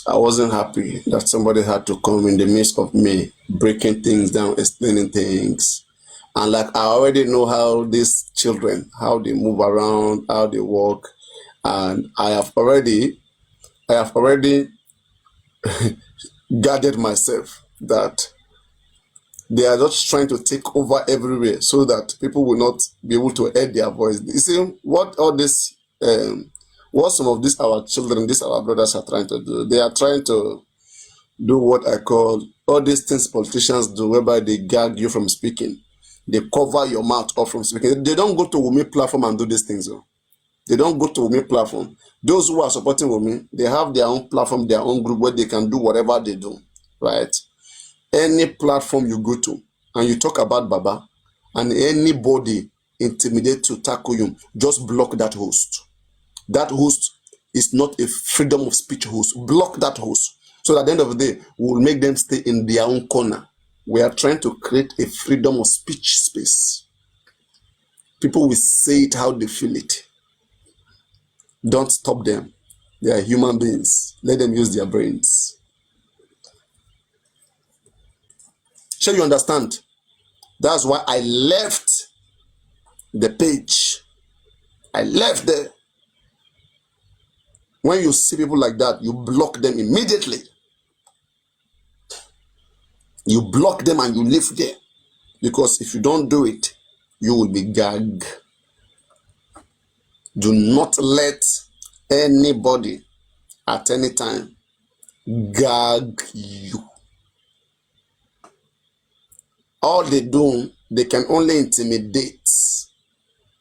I wasn't happy that somebody had to come in the midst of me, breaking things down, explaining things. And like I already know how these children, how they move around, how they walk, and I have already guarded myself that they are just trying to take over everywhere so that people will not be able to hear their voice. You see what all this, what some of these our children, these our brothers are trying to do. They are trying to do what I call all these things politicians do, whereby they gag you from speaking. They cover your mouth up from speaking. They don't go to Wumi platform and do these things. Though. They don't go to Wumi platform. Those who are supporting Wumi, they have their own platform, their own group where they can do whatever they do, right? Any platform you go to and you talk about Baba and anybody intimidate to tackle you, just block that host. That host is not a freedom of speech host. Block that host. So that at the end of the day, we'll make them stay in their own corner. We are trying to create a freedom of speech space. People will say it how they feel it. Don't stop them. They are human beings. Let them use their brains. Sure, you understand? That's why I left the page. I left there. When you see people like that, you block them immediately. You block them and you leave there. Because if you don't do it, you will be gagged. Do not let anybody at any time gag you. All they do, they can only intimidate,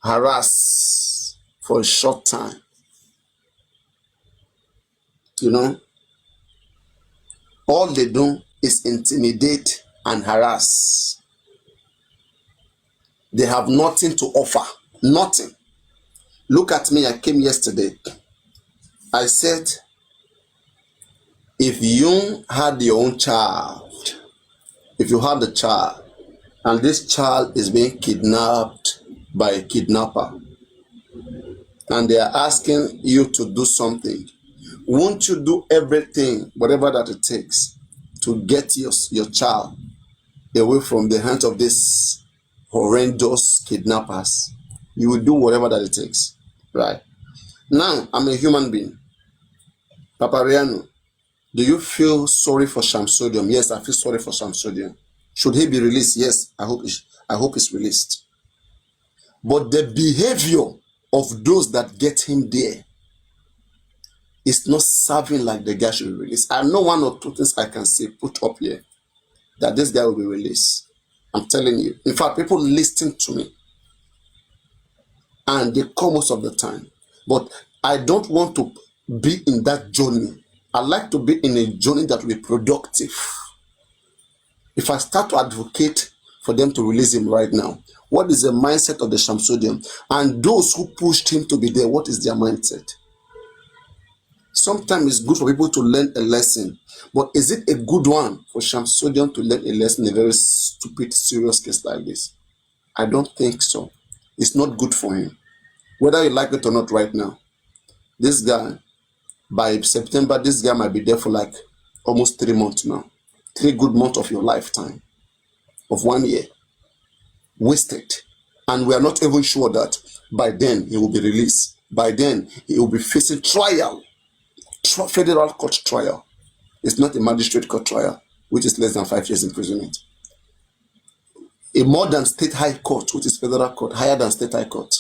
harass for a short time. You know, all they do is intimidate and harass. They have nothing to offer. Nothing. Look at me. I came yesterday. I said, if you had your own child, if you had a child, and this child is being kidnapped by a kidnapper, and they are asking you to do something, won't you do everything, whatever that it takes, to get your child away from the hands of these horrendous kidnappers? You will do whatever that it takes, right? Now, I'm a human being. Papariano, do you feel sorry for Shamsodium? Yes, I feel sorry for Shamsodium. Should he be released? Yes, I hope he's released. But the behavior of those that get him there is not serving like the guy should be released. I know one or two things I can say, put up here, that this guy will be released. I'm telling you. In fact, people listen to me. And they come most of the time. But I don't want to be in that journey. I like to be in a journey that will be productive. If I start to advocate for them to release him right now, what is the mindset of the Shamsodium? And those who pushed him to be there, what is their mindset? Sometimes it's good for people to learn a lesson, but is it a good one for Shamsodium to learn a lesson in a very stupid, serious case like this? I don't think so. It's not good for him. Whether you like it or not right now, this guy, by September, this guy might be there for like almost 3 months now. 3 good months of your lifetime, of 1 year, wasted. And we are not even sure that by then he will be released. By then he will be facing trial, federal court trial. It's not a magistrate court trial, which is less than 5 years imprisonment. A more than state high court, which is federal court, higher than state high court,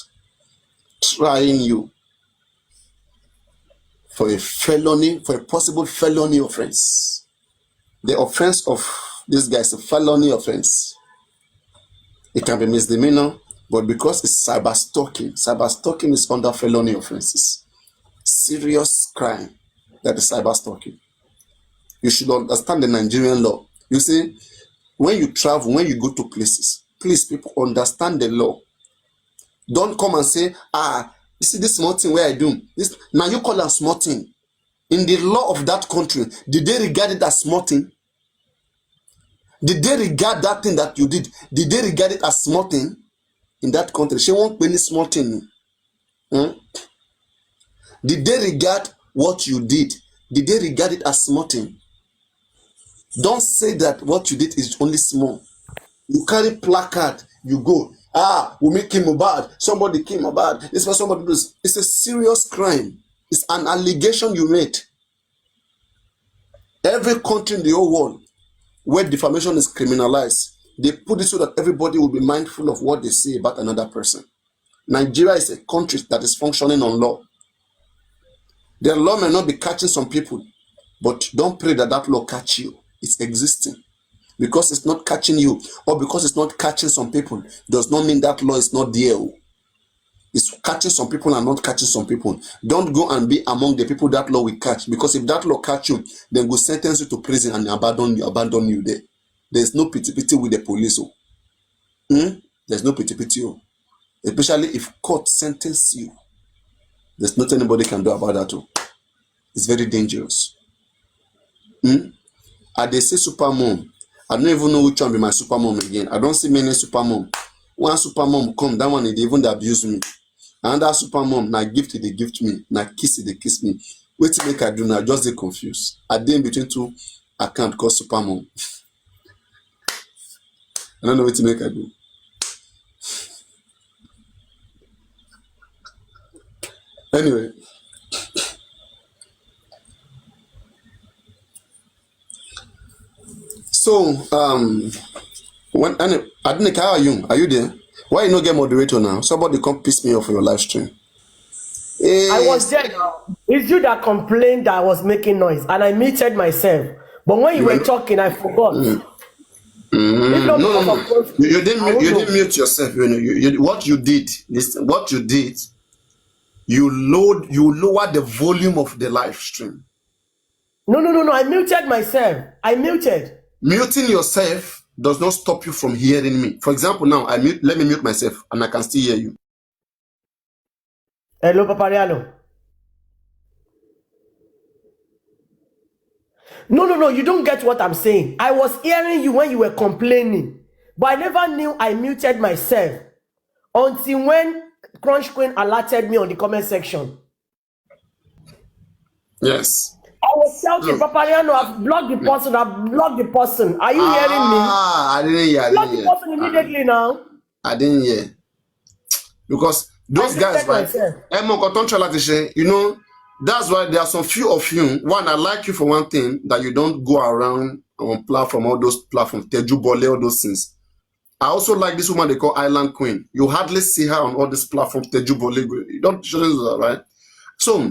trying you for a felony, for a possible felony offense. The offense of this guy is a felony offense. It can be misdemeanor, but because it's cyber stalking is under felony offenses. Serious crime that is cyber stalking. You should understand the Nigerian law. You see, when you travel, when you go to places, please, people, understand the law. Don't come and say, you see this small thing where I do this. Now you call it a small thing. In the law of that country, did they regard it as small thing? Did they regard that thing that you did? Did they regard it as small thing in that country? She won't be any small thing. Did they regard what you did Did they regard it as small thing? Don't say that what you did is only small. You carry placard, you go, we make him Mohbad, somebody kill Mohbad, this was somebody does. It's a serious crime. It's an allegation you made. Every country in the whole world where defamation is criminalized, they put it so that everybody will be mindful of what they say about another person. Nigeria is a country that is functioning on law. The law may not be catching some people, but don't pray that that law catch you. It's existing. Because it's not catching you, or because it's not catching some people, does not mean that law is not there. It's catching some people and not catching some people. Don't go and be among the people that law will catch, because if that law catch you, then go sentence you to prison and abandon you there. There's no pity with the police. There's no pity. Especially if court sentence you. There's nothing anybody can do about that. It's very dangerous. They say super mom. I don't even know which one be my super mom again. I don't see many super mom. One super mom come, that one they even abuse me. Another super mom, na gift they gift me, na kiss they kiss me. Wait to make I do now, just they confused. I dey in between two account called super mom. I don't know what to make I do. Anyway. So, when Adenike, how are you? Are you there? Why you not get moderator now? Somebody come piss me off for your live stream. I was there now. It's you that complained that I was making noise, and I muted myself. But when you were talking, I forgot. No. You didn't mute yourself. What you did, you lower the volume of the live stream. No. I muted myself. Muting yourself does not stop you from hearing me. For example, now let me mute myself and I can still hear you. Hello, Papariano. No, you don't get what I'm saying. I was hearing you when you were complaining, but I never knew I muted myself until when Crunch Queen alerted me on the comment section. Yes. I was shouting, Papariano, I've blocked the person. Are you hearing me? I didn't hear. Block the person immediately now. I didn't hear. Because those guys, right? That's why there are some few of you. One, I like you for one thing, that you don't go around on platform, all those platforms, Tejubole, all those things. I also like this woman they call Island Queen. You hardly see her on all these platforms, Tejubole. You don't do that, right? So,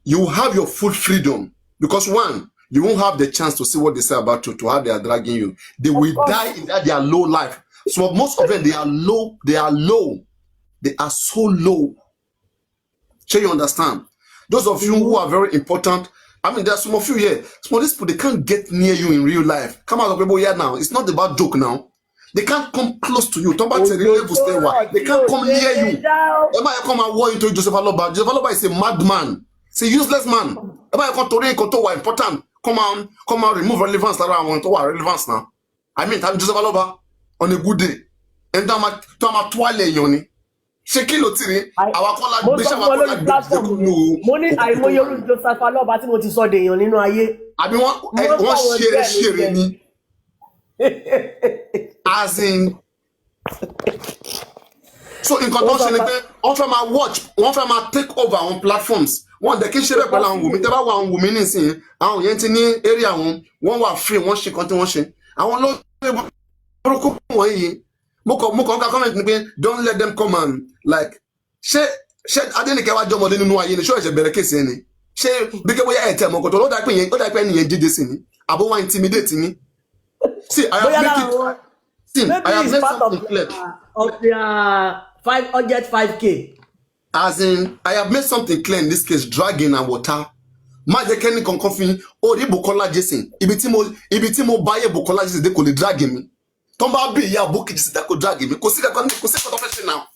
you have your full freedom, because one, you won't have the chance to see what they say about you, to how they are dragging you. They will die in their low life. So most of them, they are low. They are so low. So you understand? Those of you who are very important, I mean, there are some of you here. Some of these people, they can't get near you in real life. Come out of people here now. It's not about joke now. They can't come close to you. They can't come near you. Am I come and war into Joseph Aloba? Joseph Aloba is a madman. It's a useless man. Important. Come on, remove relevance relevance now. I mean, I'm Joseph Aloba on a good day. And I'm a yoni. Sheki lotiri, our caller money I moyo Joseph Aloba tí mo ti sọ de yan nínú ayé. Abi wọ́n share ni. As in, so in contention, one from my watch, one from my take over on platforms. One the kí share pẹ̀lú àwọn women. Tẹ́ bá wà àwọn women nísìn, àwọn yẹn ti ní area wọn wà free, wọ́n ṣe content wọ́n ṣe. Àwọn ló burúkú wọ̀nyí. Mo kàn comment ni pé don't let them come and like ṣé Adenike wá jọmọdé nínú ayé ni ṣó ẹ̀ṣẹ̀ bẹ̀rẹ̀ kéèsì ẹni. Ṣé bí kébó yẹ ẹ̀tẹ̀ mọ̀ kò tó ló dá pé ẹni yẹn jíjẹ sí ni. Àbó wá intimidate ni. See, I have made something clear. Of their 505K. As in, I have made something clear in this case, dragging and water. Maje Kenny kon coffee, ori Bukola Jason. Ibi tí mo buy Bukola Jason, they could drag me. Tomba be ya book this that could drag me. Cause that confession now.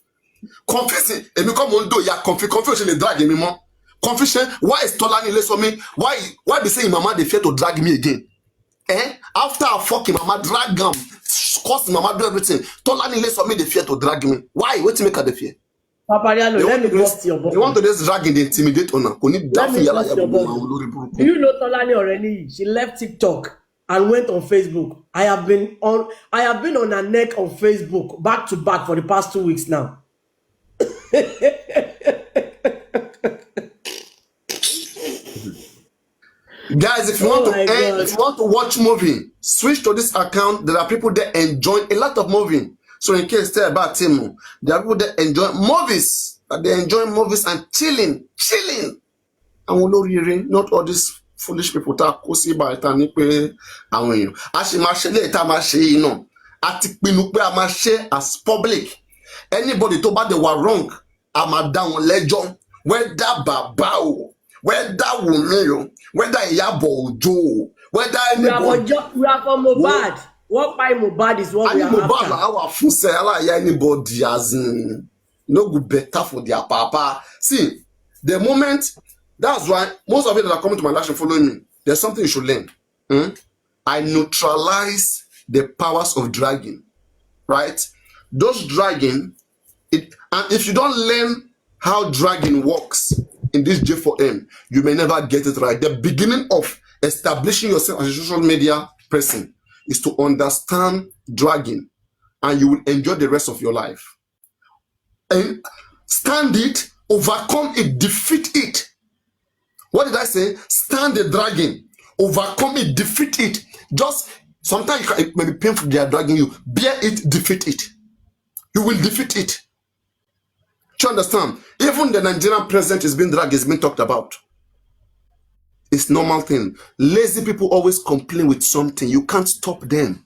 Confessing, and me come on do ya confession they drag me more. Confession, why is Tolani less for me? Why they say mama they fear to drag me again? After I fuck him, mama drag him, cause mama do everything. Tolani less for me they fear to drag me. Why? What to make her the fear? Papariano, They let want me to bust just your they want bubble. to just drag in the intimidate on her. Kò ní dá Let fún me yàrá bust ìyá your gbogbo àwọn bubble. olórí Do burúkú. you know Tolani already? She left TikTok and went on Facebook. I have been on her neck on Facebook back to back for the past 2 weeks now. Guys, if you want Oh to my God. if you want to watch movie, switch to this account. There are people there enjoying a lot of movie. So in case tell about Timu, there are people that enjoy movies. They enjoy movies and chilling. Àwọn olóríire, not all these foolish people tá a kó sí ìbàdàn ní pé àwọn èèyàn. A ṣe máa ṣe léyìí tá a máa ṣe yìí náà. A ti pinnu pé a máa ṣe as public. Anybody tó bá dé wà wrong, a máa dá wọn lẹ́jọ́. Whether bàbá o, whether Wùmí o, whether Ìyábọ̀ Òjó o, whether anybody. We are for Mohbad. What by Mohbad is what we Ani are Mohbad after. na our full say aláya anybody as in no go better for their papa. See, the moment, that's why most of you that are coming to my live and following me, there's something you should learn. I neutralize the powers of dragging, right? Those dragging, and if you don't learn how dragging works in this J4M, you may never get it right. The beginning of establishing yourself as a social media person is to understand dragging, and you will enjoy the rest of your life. And stand it, overcome it, defeat it. What did I say? Stand the dragging, overcome it, defeat it. Just sometimes it may be painful, they are dragging you. Bear it, defeat it. You will defeat it. Do you understand? Even the Nigerian president is being dragged, is being talked about. It's normal thing. Lazy people always complain with something. You can't stop them.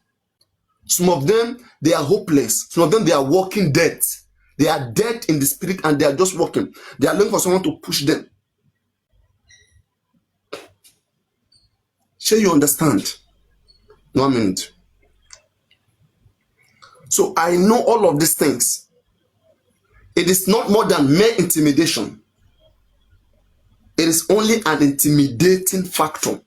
Some of them, they are hopeless. Some of them, they are walking dead. They are dead in the spirit and they are just walking. They are looking for someone to push them. Sure, you understand? 1 minute. So I know all of these things. It is not more than mere intimidation. It is only an intimidating factor.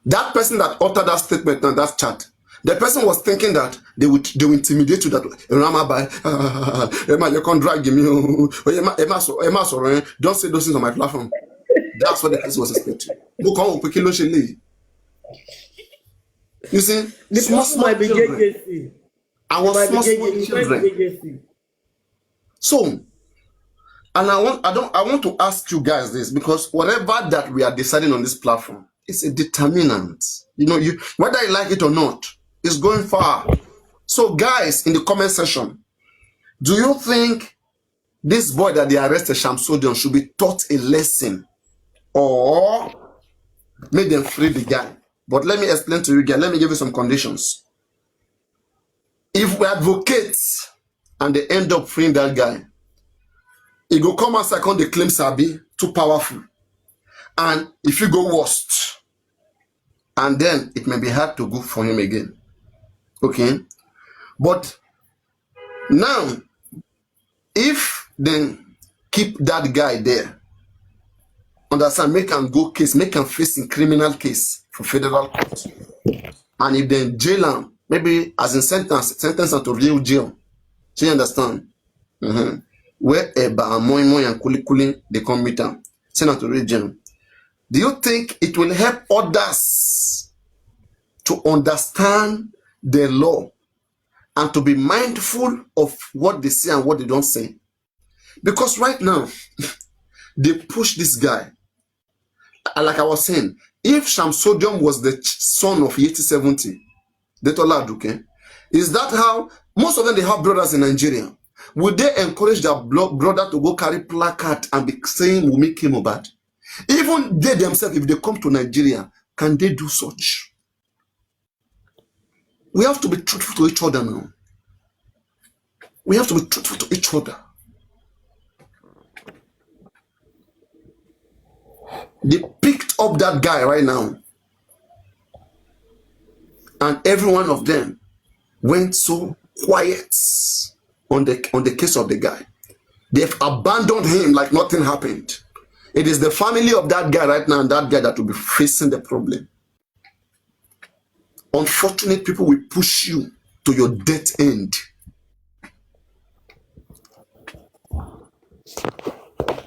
That person that uttered that statement and that chat, the person was thinking that they will intimidate you that Emma, you can't drag me. Emma, don't say those things on my platform. That's what the person was expecting. You see, The small might be children. JJC. Our small children. So, and I want to ask you guys this, because whatever that we are deciding on this platform is a determinant. You know, whether you like it or not, it's going far. So, guys, in the comment section, do you think this boy that they arrested, Shamsodion, should be taught a lesson or make them free the guy? But let me explain to you again. Let me give you some conditions. If we advocate and they end up freeing that guy, it go come as second the claim Sabi too powerful. And if you go worst, and then it may be hard to go for him again. Okay? But now, if they keep that guy there, understand, make him go case, make him face in criminal case for federal court. And if they jail him, maybe as in sentence to real jail. So you understand? Where Moi and Kuli they come meet him, send to real jail. Do you think it will help others to understand the law and to be mindful of what they say and what they don't say? Because right now, they push this guy. Like I was saying, if Shamsodium was the son of Yeti 70, Detola Aduke, is that how most of them, they have brothers in Nigeria? Would they encourage their brother to go carry placard and be saying we make him bad? Even they themselves, if they come to Nigeria, can they do such? We have to be truthful to each other now. We have to be truthful to each other. They picked up that guy right now. And every one of them went so quiet on the case of the guy. They've abandoned him like nothing happened. It is the family of that guy right now and that guy that will be facing the problem. Unfortunate people will push you to your death end.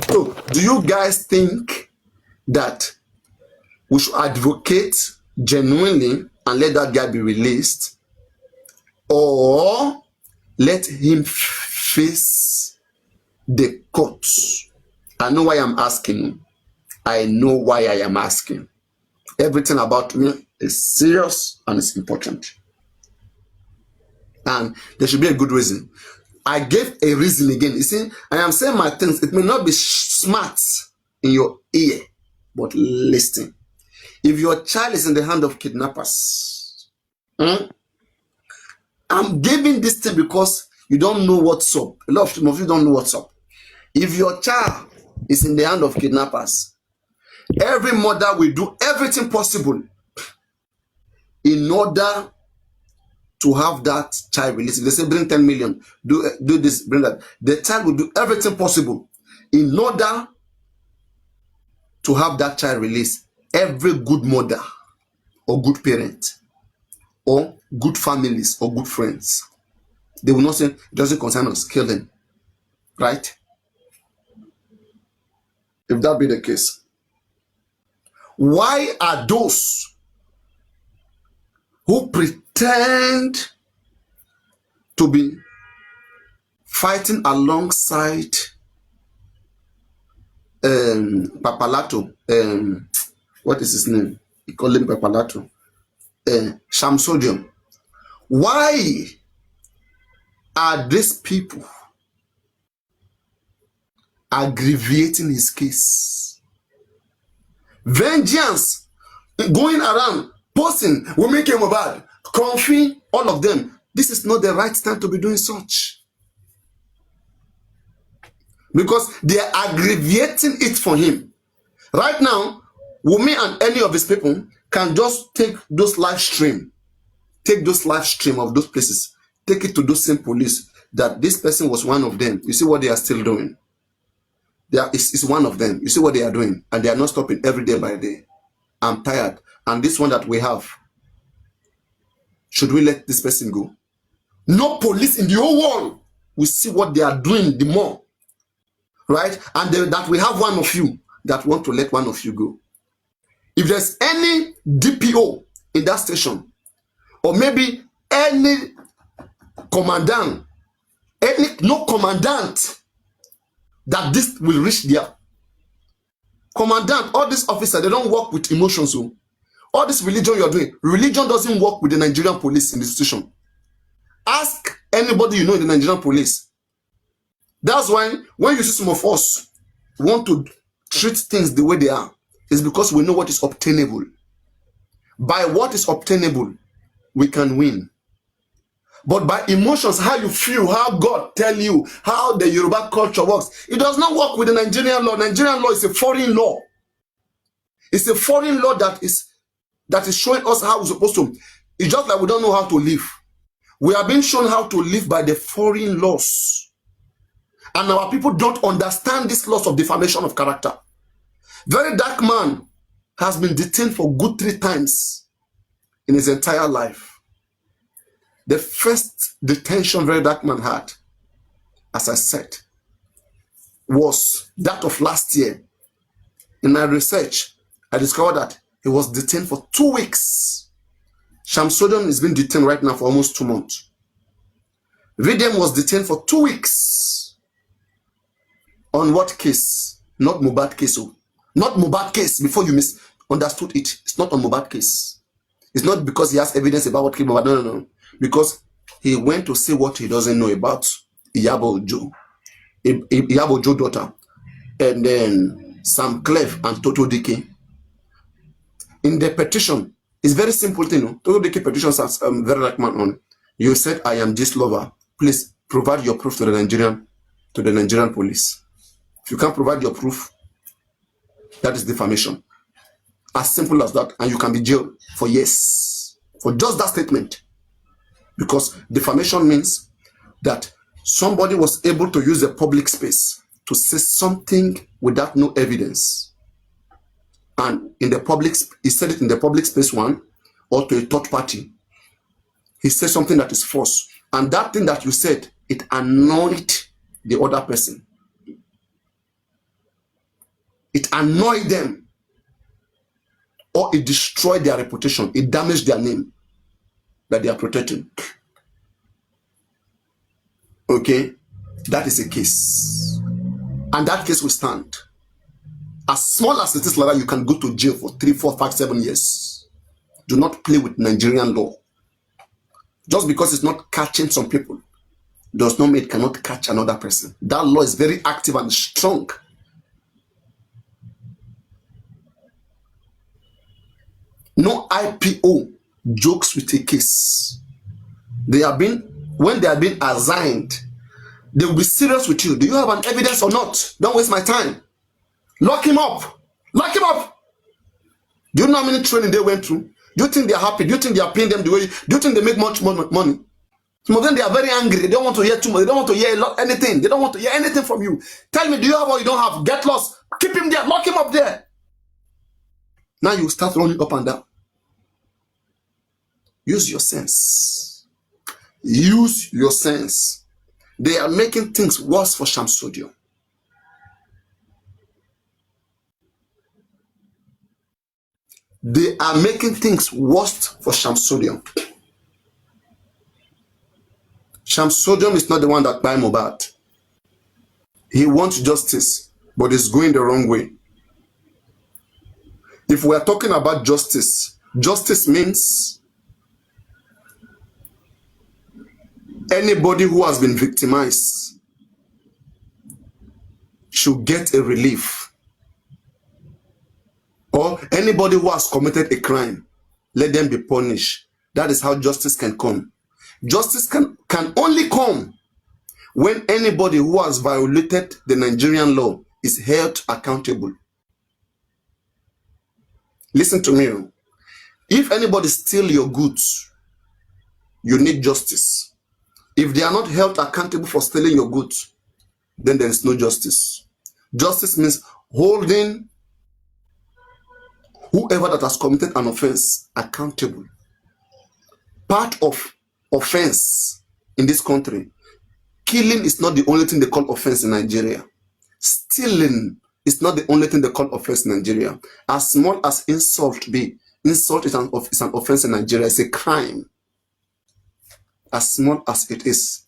So, do you guys think that we should advocate genuinely and let that guy be released, or let him face the courts? I know why I'm asking. I know why I am asking. Everything about me is serious and it's important. And there should be a good reason. I gave a reason again. You see, I am saying my things. It may not be smart in your ear, but listen. If your child is in the hand of kidnappers, I'm giving this thing because you don't know what's up. A lot of you don't know what's up. If your child is in the hand of kidnappers, every mother will do everything possible in order to have that child released. If they say bring 10 million, do this, bring that. The child will do everything possible in order to have that child released. Every good mother or good parent or good families or good friends, they will not say it doesn't concern us, kill them. Right? If that be the case, why are those who pretend to be fighting alongside Papalato, what is his name? He called him Papalato, Shamsodium. Why are these people aggravating his case? Vengeance, going around, posting, we make him bad, comfy, all of them. This is not the right time to be doing such. Because they are aggravating it for him. Right now, Wumi and any of his people can just take those live stream of those places, take it to those same police that this person was one of them. You see what they are still doing? It's one of them. You see what they are doing? And they are not stopping every day by day. I'm tired. And this one that we have, should we let this person go? No police in the whole world will see what they are doing the more. Right? And that we have one of you that want to let one of you go. If there's any DPO in that station, or maybe any commandant, no commandant that this will reach their commandant, all these officers, they don't work with emotions. So all this religion you're doing, religion doesn't work with the Nigerian police institution. Ask anybody you know in the Nigerian police. That's why when you see some of us want to treat things the way they are, it's because we know what is obtainable. By what is obtainable, we can win. But by emotions, how you feel, how God tell you, how the Yoruba culture works, it does not work with the Nigerian law. Nigerian law is a foreign law. It's a foreign law that is showing us how we're supposed to. It's just like we don't know how to live. We are being shown how to live by the foreign laws. And our people don't understand this laws of defamation of character. Very dark man has been detained for good 3 times in his entire life. The first detention very dark man had, as I said, was that of last year. In my research, I discovered that he was detained for 2 weeks. Shamsodian is being detained right now for almost 2 months. Videm was detained for 2 weeks. On what case? Not Mohbad case. Not Mohbad case, before you misunderstood it. It's not on Mohbad case. It's not because he has evidence about what killed Mohbad. No. Because he went to say what he doesn't know about Iyabo Ojo daughter, and then Sam Clef and Toto Dike. In the petition, it's very simple thing. Toto Dike petition says, very like man on. You said, I am this lover. Please provide your proof to the Nigerian police. If you can't provide your proof, that is defamation. As simple as that. And you can be jailed for years for just that statement. Because defamation means that somebody was able to use a public space to say something without no evidence. And in the public, he said it in the public space one, or to a third party. He said something that is false. And that thing that you said, it annoyed the other person. it annoyed them, or it destroyed their reputation, it damaged their name that they are protecting. Okay, that is a case. And that case will stand. As small as it is like that, you can go to jail for 3, 4, 5, 7 years. Do not play with Nigerian law. Just because it's not catching some people does not mean it cannot catch another person. That law is very active and strong. No IPO jokes with a case. When they are being assigned, they will be serious with you. Do you have an evidence or not? Don't waste my time. Lock him up. Lock him up. Do you know how many training they went through? Do you think they are happy? Do you think they are paying them the way? Do you think they make much more money? Some of them, they are very angry. They don't want to hear too much. They don't want to hear anything. They don't want to hear anything from you. Tell me, do you have or you don't have? Get lost. Keep him there. Lock him up there. Now you start running up and down. Use your sense. Use your sense. They are making things worse for Shamsuddin. They are making things worse for Shamsuddin. Shamsuddin is not the one that buy Mohbad. He wants justice, but it's going the wrong way. If we are talking about justice, justice means anybody who has been victimized should get a relief. Or anybody who has committed a crime, let them be punished. That is how justice can come. Justice can only come when anybody who has violated the Nigerian law is held accountable. Listen to me. If anybody steals your goods, you need justice. If they are not held accountable for stealing your goods, then there is no justice. Justice means holding whoever that has committed an offense accountable. Part of offense in this country, killing is not the only thing they call offense in Nigeria. Stealing is not the only thing they call offense in Nigeria. As small as insult be, insult is an offense in Nigeria. It's a crime. As small as it is,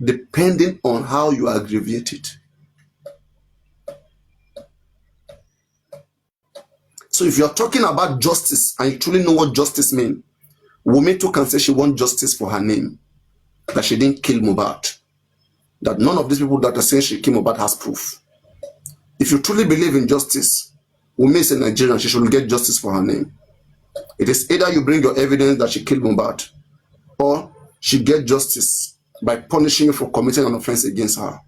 depending on how you aggravate it. So if you're talking about justice and you truly know what justice means, Wunmi too can say she wants justice for her name, that she didn't kill Mohbad, that none of these people that are saying she killed Mohbad has proof. If you truly believe in justice, Wunmi is a Nigerian, she should get justice for her name. It is either you bring your evidence that she killed Mohbad, or she get justice by punishing you for committing an offense against her.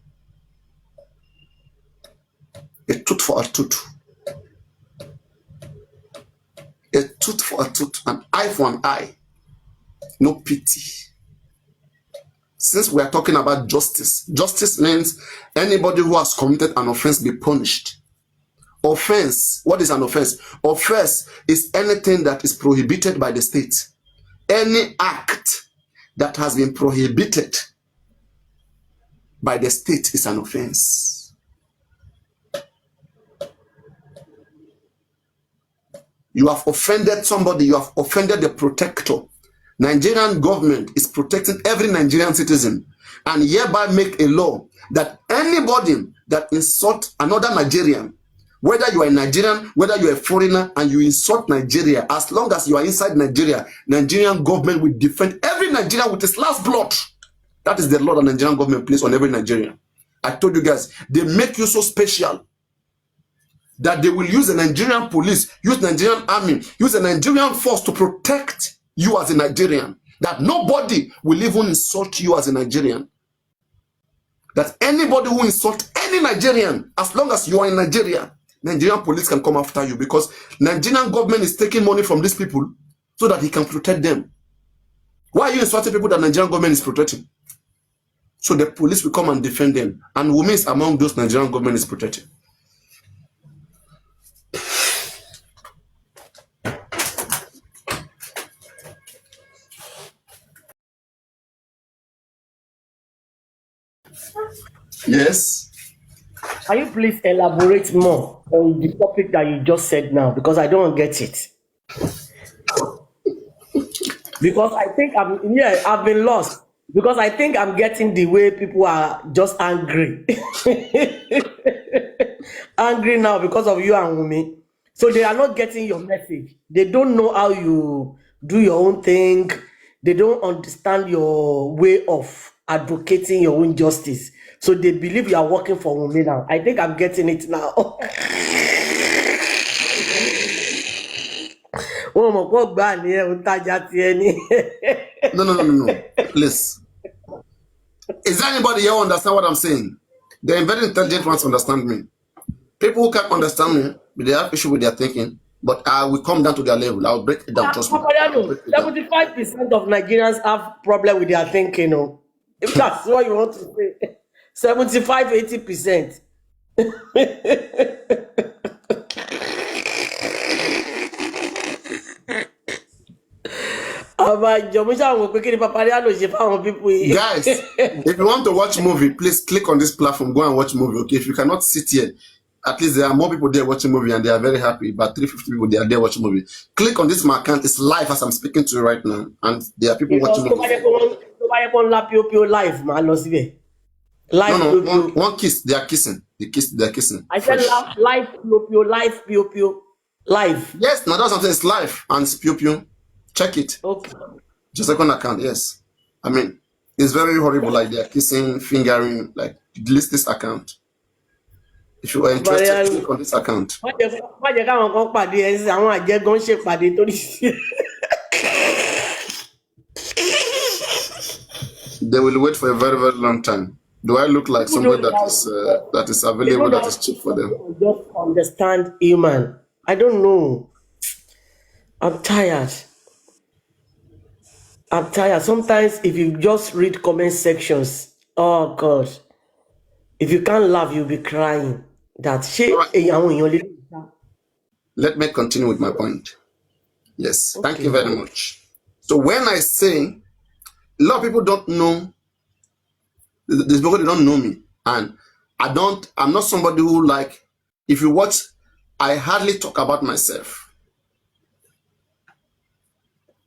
A tooth for a tooth. A tooth for a tooth, an eye for an eye. No pity. Since we are talking about justice, justice means anybody who has committed an offense be punished. Offense, what is an offense? Offense is anything that is prohibited by the state. Any act that has been prohibited by the state is an offense. You have offended somebody, you have offended the protector. Nigerian government is protecting every Nigerian citizen and hereby make a law that anybody that insults another Nigerian, whether you are a Nigerian, whether you are a foreigner, and you insult Nigeria, as long as you are inside Nigeria, Nigerian government will defend every Nigerian with its last blood. That is the law that Nigerian government places on every Nigerian. I told you guys, they make you so special that they will use the Nigerian police, use the Nigerian army, use the Nigerian force to protect you as a Nigerian. That nobody will even insult you as a Nigerian. That anybody who insults any Nigerian, as long as you are in Nigeria, Nigerian police can come after you, because Nigerian government is taking money from these people so that he can protect them. Why are you insulting people that Nigerian government is protecting? So the police will come and defend them. And Wunmi is among those Nigerian government is protecting. Yes. Can you please elaborate more on the topic that you just said now? Because I don't get it. Because I think I've been lost. Because I think I'm getting the way people are just angry. Angry now because of you and Wumi. So they are not getting your message. They don't know how you do your own thing. They don't understand your way of advocating your own justice. So they believe you are working for Wumi now. I think I'm getting it now. Oh my God, No. Please. Is there anybody here who understand what I'm saying? The very intelligent ones understand me. People who can't understand me, they have issue with their thinking, but I will come down to their level. I'll break it down, trust me. I'll Papariano, break it down. 75% of Nigerians have problem with their thinking. Oh. If that's what you want to say, 75-80%. Papariano people. Guys, if you want to watch movie, please click on this platform. Go and watch movie. Okay, if you cannot sit here, at least there are more people there watching movie and they are very happy. About 350 people, they are there watching movie. Click on this. My account is live as I'm speaking to you right now, and there are people watching movie. Live, man, No, one kiss. They are kissing. They're kissing. I said live, live. Yes, now that's something. It's live and it's pew. Check it. Okay. Just second account. Yes, I mean it's very horrible. Like they are kissing, fingering. Like delete this account. If you are interested, click on this account. They will wait for a very, very long time. Do I look like somebody that is available, that is cheap for them? Just understand human. I don't know. I'm tired. Sometimes if you just read comment sections, oh God, if you can't laugh, you'll be crying. That shit. Right. Let me continue with my point. Yes, okay. Thank you very much. So when I say, a lot of people don't know, there's people that don't know me, and I'm not somebody who, like, if you watch, I hardly talk about myself,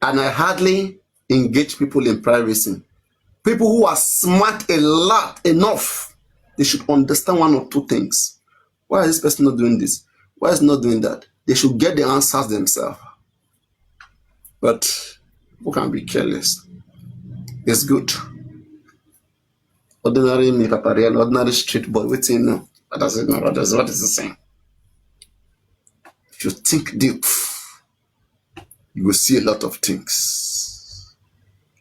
and I hardly engage people in privacy. People who are smart enough, they should understand one or two things. Why is this person not doing this? Why is not doing that? They should get the answers themselves. But who can be careless? It's good. Ordinary me, Papariano, ordinary street boy, what do you know? What does it know? What is it saying? If you think deep, you will see a lot of things.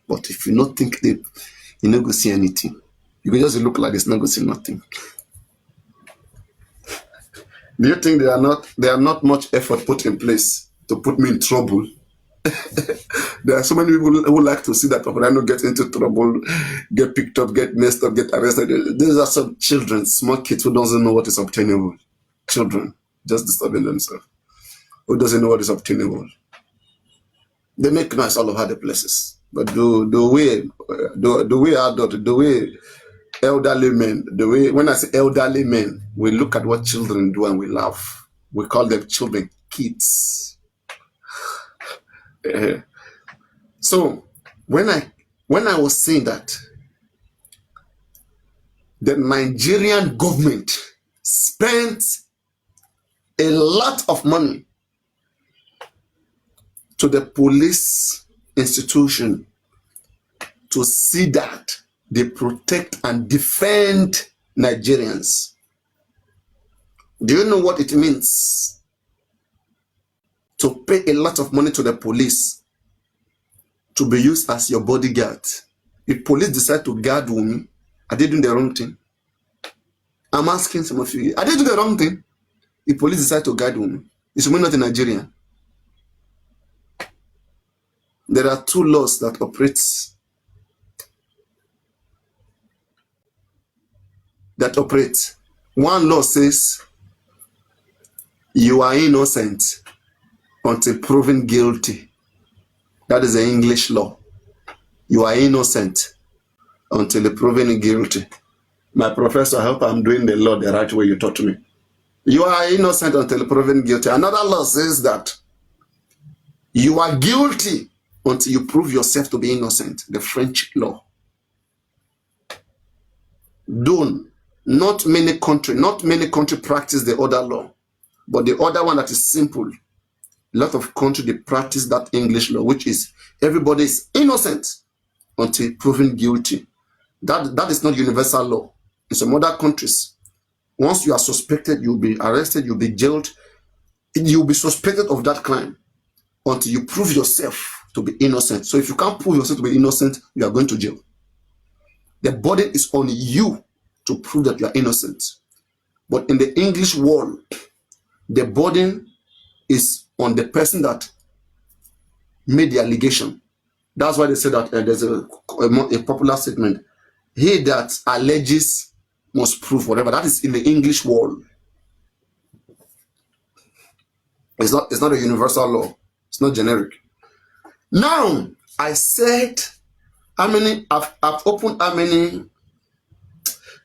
But if you not think deep, you not go see anything. You will just look like it's not going to see nothing. Do you think there are not much effort put in place to put me in trouble? There are so many people who like to see that Papariano get into trouble, get picked up, get messed up, get arrested. These are some children, small kids who doesn't know what is obtainable. Children just disturbing themselves. Who doesn't know what is obtainable? They make noise all over the places. But the way adult, the way elderly men, when I say elderly men, we look at what children do and we laugh. We call them children, kids. So when I was saying that the Nigerian government spent a lot of money to the police institution to see that they protect and defend Nigerians. Do you know what it means to pay a lot of money to the police to be used as your bodyguard? If police decide to guard Wunmi, are they doing the wrong thing? I'm asking some of you, are they doing the wrong thing? If police decide to guard Wunmi, is Wunmi not a Nigerian? There are two laws that operate. One law says you are innocent until proven guilty. That is the English law. You are innocent until proven guilty. My professor, I hope I'm doing the law the right way you taught me. You are innocent until proven guilty. Another law says that you are guilty until you prove yourself to be innocent. The French law. Don't. Not many country practice the other law. But the other one that is simple, a lot of countries, they practice that English law, which is everybody is innocent until proven guilty. That is not universal law. In some other countries, once you are suspected, you'll be arrested, you'll be jailed, you'll be suspected of that crime until you prove yourself to be innocent. So if you can't prove yourself to be innocent, you are going to jail. The burden is on you to prove that you are innocent. But in the English world, the burden is on the person that made the allegation. That's why they say that there's a popular statement: he that alleges must prove whatever. That is in the English world. It's not a universal law. It's not generic. Now, I said how many I've opened how many.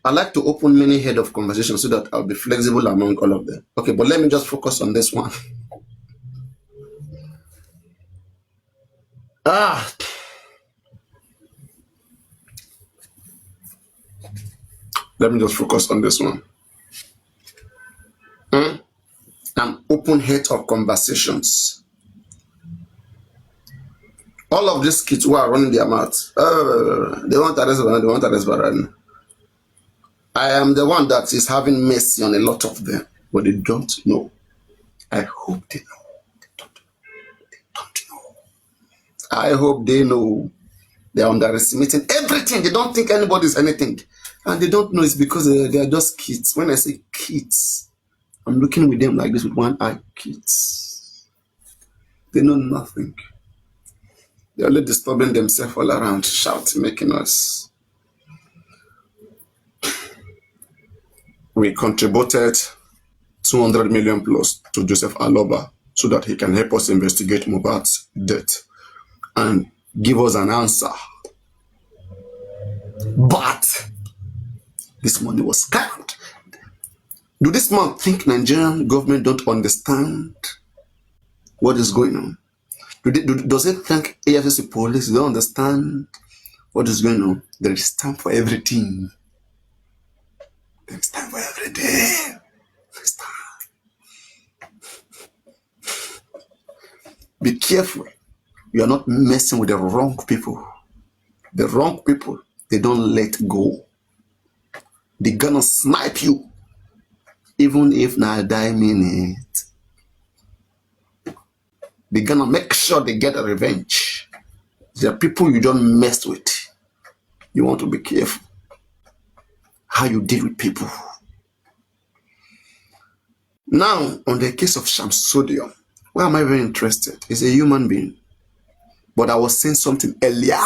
I like to open many head of conversation so that I'll be flexible among all of them. Okay, but let me just focus on this one. Let me just focus on this one. An open head of conversations. All of these kids who are running their mouths, they want arrest Barani, they want arrest Barani. I am the one that is having mercy on a lot of them, but they don't know. I hope they know. They don't know. I hope they know. They are underestimating everything. They don't think anybody is anything. And they don't know it's because they are just kids. When I say kids, I'm looking with them like this with one eye. Kids. They know nothing. They're only disturbing themselves all around, shouting, making noise. We contributed 200 million plus to Joseph Aloba so that he can help us investigate Mohbad's death and give us an answer. But this money was scammed. Do this man think Nigerian government don't understand what is going on? Does it think AFC police don't understand what is going on? There is time for everything. There is time for everything. There's time. Be careful. You are not messing with the wrong people. The wrong people, they don't let go. They're gonna snipe you, even if not die minute. They're gonna make sure they get a revenge. There are people you don't mess with. You want to be careful how you deal with people. Now, on the case of Shamsodium, why am I very interested? He's a human being. But I was saying something earlier.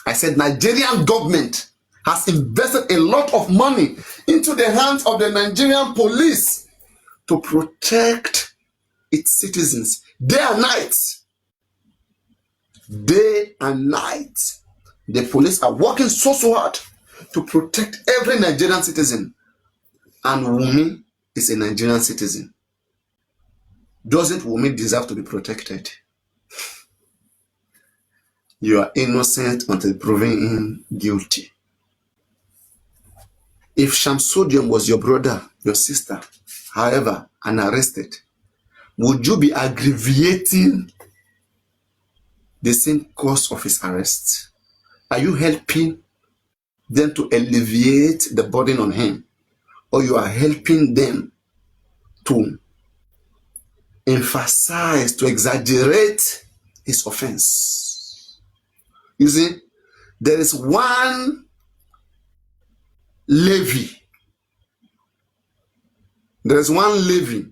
I said Nigerian government has invested a lot of money into the hands of the Nigerian police to protect its citizens day and night. Day and night. The police are working so hard to protect every Nigerian citizen. And Wumi is a Nigerian citizen. Doesn't Wumi deserve to be protected? You are innocent until proven guilty. If Shamsodium was your brother, your sister, however, and arrested, would you be aggravating the same cause of his arrest? Are you helping them to alleviate the burden on him? Or you are helping them to emphasize, to exaggerate his offense? You see, there is one levy. There is one levy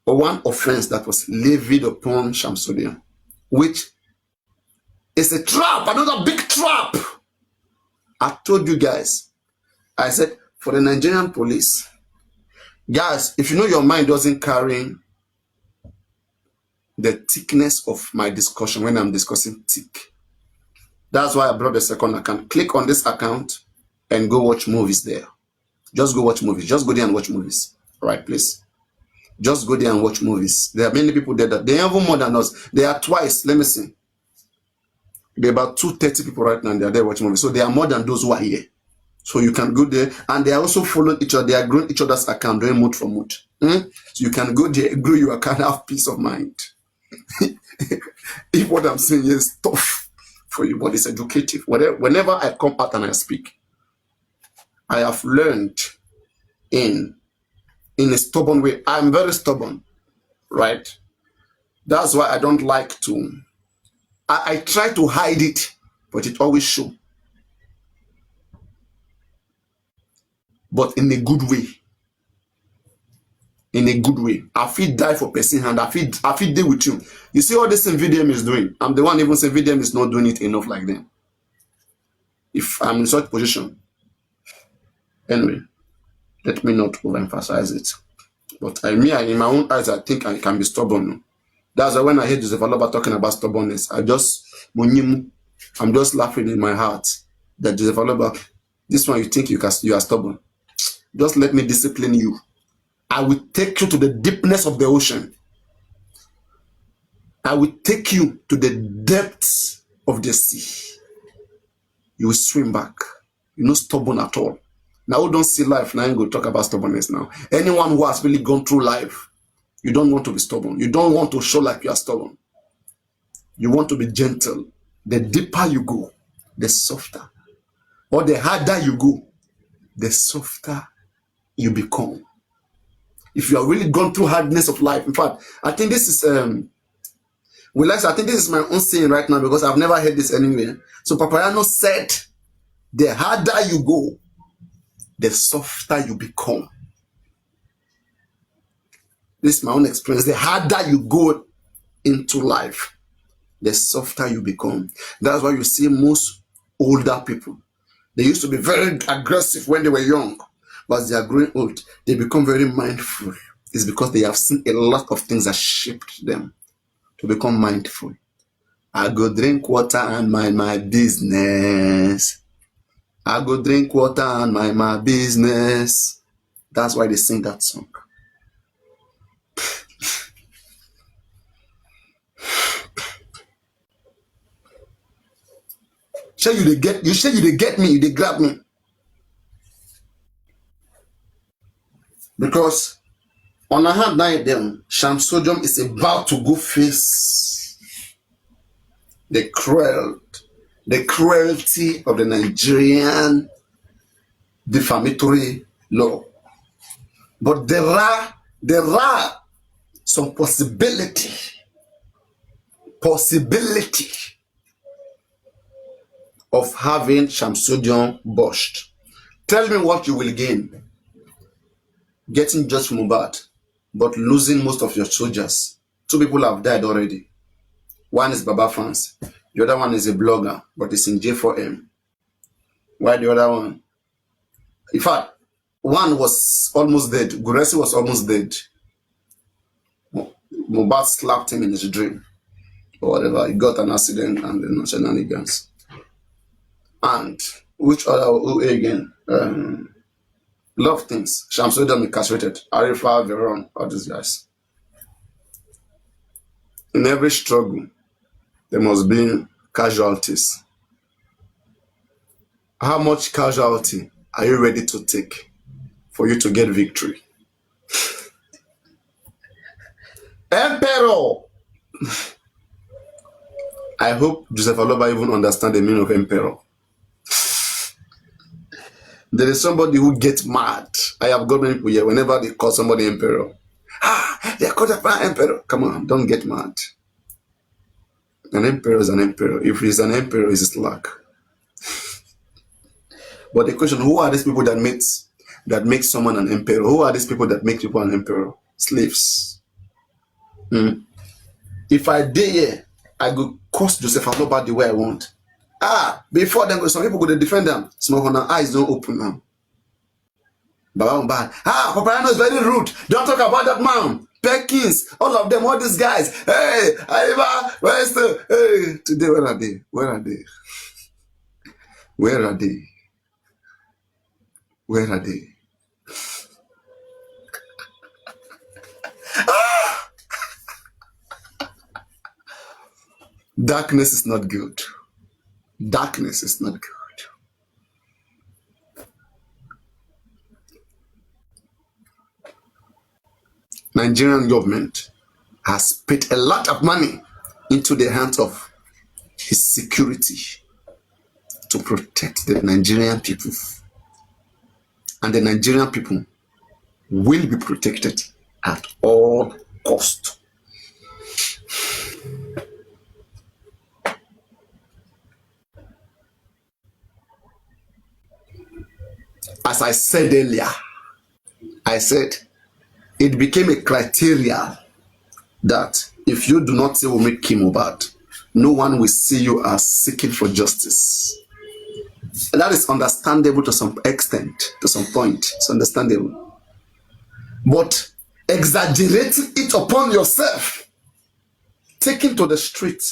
or one offense that was levied upon Shamsodium, which is a trap, another big trap. I told you guys, I said, for the Nigerian police, guys, if you know your mind doesn't carry the thickness of my discussion when I'm discussing thick, that's why I brought the second account. Click on this account and go watch movies there. Just go watch movies. Just go there and watch movies. Right, please. Just go there and watch movies. There are many people there that they are even more than us. They are twice. Let me see. There are about 230 people right now and they are there watching movies. So they are more than those who are here. So you can go there, and they are also following each other. They are growing each other's account, doing mood for mood. So you can go there, grow your account, have peace of mind. If what I'm saying is tough for you, but it's educative. Whenever I come out and I speak, I have learned in a stubborn way. I'm very stubborn, right? That's why I don't like to. I try to hide it, but it always shows. But in a good way. In a good way. I feel die for person hand. I feel deal with you. You see all this thing VDM is doing. I'm the one even saying VDM is not doing it enough like them. If I'm in such position. Anyway, let me not overemphasize it. But in my own eyes, I think I can be stubborn. That's why when I hear Joseph Aloba talking about stubbornness, I'm just laughing in my heart that Joseph Aloba, this one you think you are stubborn. Just let me discipline you. I will take you to the deepness of the ocean. I will take you to the depths of the sea. You will swim back. You're not stubborn at all. Now who don't see life, now I'm going to talk about stubbornness now. Anyone who has really gone through life, you don't want to be stubborn. You don't want to show like you are stubborn. You want to be gentle. The deeper you go, the softer. Or the harder you go, the softer you become. If you are really gone through hardness of life, in fact, I think this is I think this is my own saying right now because I've never heard this anywhere. So Papariano said, the harder you go, the softer you become. This is my own experience. The harder you go into life, the softer you become. That's why you see most older people. They used to be very aggressive when they were young. But as they are growing old, they become very mindful. It's because they have seen a lot of things that shaped them to become mindful. I go drink water and mind my business. I go drink water and mind my business. That's why they sing that song. Sure you they get me, they grab me. Because on a hand night them, Shamsojum is about to go face the cruelty of the Nigerian defamatory law. But there are some possibility of having Shamsojum bushed. Tell me what you will gain. Getting judged from Mohbad, but losing most of your soldiers. 2 people have died already. One is Baba fans. The other one is a blogger, but it's in J4M. Why the other one? In fact, one was almost dead. Guresi was almost dead. Mohbad slapped him in his dream. Or whatever. He got an accident and then shenanigans. And which other who again? A lot of things. Shamsojum incarcerated. Arifa, Veron, all these guys. In every struggle, there must be casualties. How much casualty are you ready to take for you to get victory? Emperor! I hope Joseph Aloba even understands the meaning of emperor. There is somebody who gets mad. I have got many people here whenever they call somebody emperor. They are called an emperor. Come on, don't get mad. An emperor is an emperor. If he's an emperor, it's his luck. But the question, who are these people that make someone an emperor? Who are these people that make people an emperor? Slaves. If I dare here, I go cost Joseph Aloba the way I want. Before them, some people go to defend them. Some of their eyes don't open now. Baba Mohbad. Papariano is very rude. Don't talk about that man. Perkins, all of them, all these guys. Hey, Aiva, where's the? Hey, today, where are they? Where are they? Where are they? Where are they? Darkness is not good. Darkness is not good. Nigerian government has put a lot of money into the hands of his security to protect the Nigerian people. And the Nigerian people will be protected at all cost. As I said earlier, I said it became a criteria that if you do not say Wunmi kill Mohbad, no one will see you as seeking for justice. And that is understandable to some extent, to some point. It's understandable. But exaggerating it upon yourself, taking to the street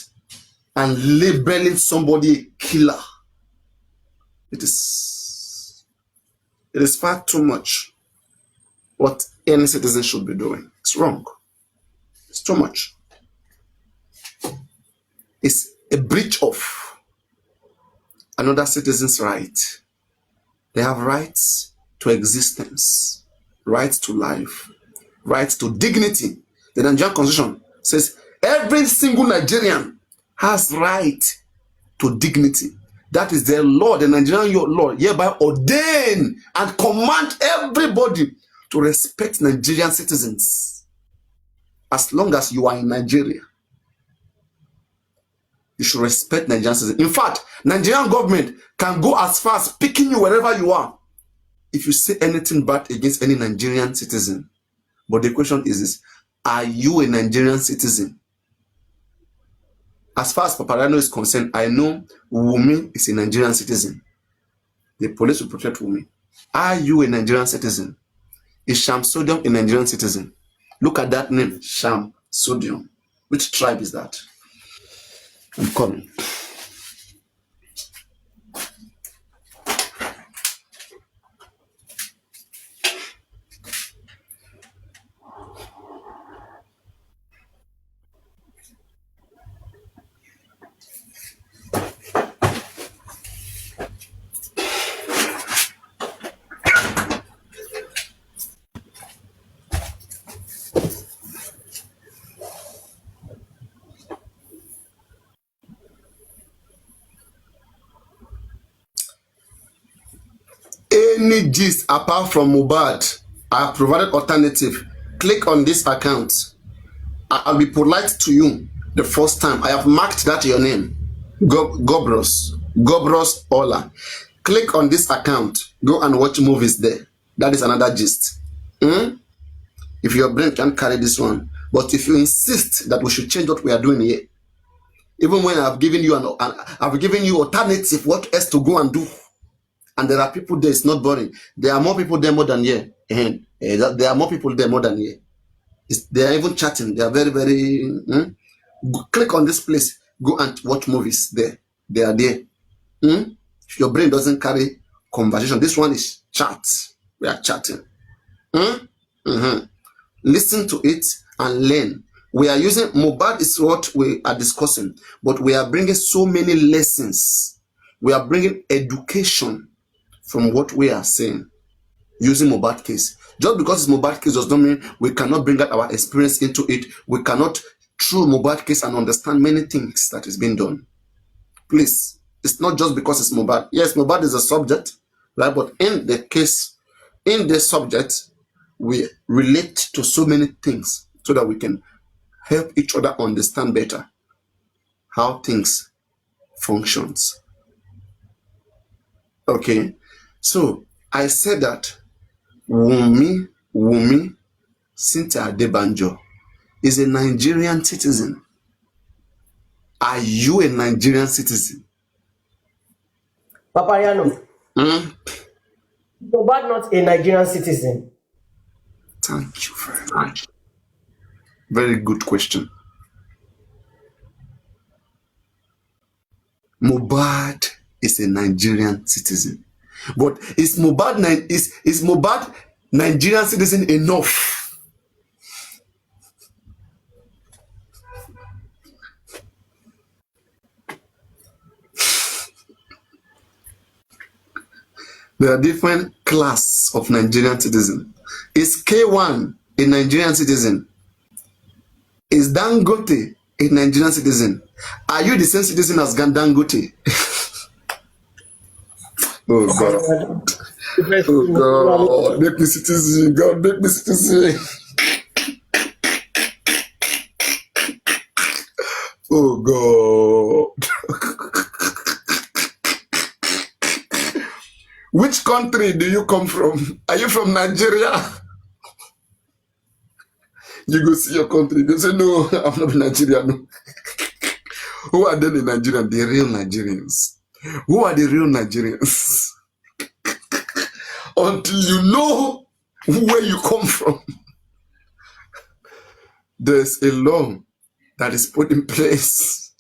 and labeling somebody a killer, it is far too much what any citizen should be doing. It's wrong. It's too much. It's a breach of another citizen's right. They have rights to existence, rights to life, rights to dignity. The Nigerian Constitution says every single Nigerian has right to dignity. That is the law, the Nigerian law, hereby ordain and command everybody to respect Nigerian citizens. As long as you are in Nigeria, you should respect Nigerian citizens. In fact, Nigerian government can go as far as picking you wherever you are if you say anything bad against any Nigerian citizen. But the question is this: are you a Nigerian citizen? As far as Papariano is concerned, I know Wunmi is a Nigerian citizen. The police will protect Wunmi. Are you a Nigerian citizen? Is Sham Sodium a Nigerian citizen? Look at that name, Sham Sodium. Which tribe is that? I'm coming. Any gist apart from Mohbad, I have provided alternative. Click on this account. I'll be polite to you the first time. I have marked that your name. Gobros Ola. Click on this account. Go and watch movies there. That is another gist. If your brain can't carry this one. But if you insist that we should change what we are doing here, even when I've given you I've given you alternative, what else to go and do? And there are people there, it's not boring. There are more people there more than here. There are more people there more than here. They are even chatting. They are very, very... Click on this place. Go and watch movies there. They are there. If your brain doesn't carry conversation, this one is chat. We are chatting. Listen to it and learn. We are using... Mohbad is what we are discussing. But we are bringing so many lessons. We are bringing education from what we are saying using Mohbad case. Just because it's Mohbad case does not mean we cannot bring out our experience into it. We cannot, through Mohbad case, and understand many things that is being done. Please, it's not just because it's Mohbad. Yes, Mohbad is a subject, right? But in the case, in the subject, we relate to so many things so that we can help each other understand better how things functions. Okay. So I said that Wunmi Cynthia Adebanjo is a Nigerian citizen. Are you a Nigerian citizen? Papariano, Mohbad not a Nigerian citizen. Thank you very much. Very good question. Mohbad is a Nigerian citizen. But is Mohbad Nigerian citizen enough? There are different class of Nigerian citizen. Is K1 a Nigerian citizen? Is Dangote a Nigerian citizen? Are you the same citizen as Dangote? Oh God. Oh God. Make me citizen. God, make me citizen. Oh God. Which country do you come from? Are you from Nigeria? You go see your country. They say, no, I'm not Nigerian. No. Who are then the Nigerians? The real Nigerians. Who are the real Nigerians? Until you know where you come from, there's a law that is put in place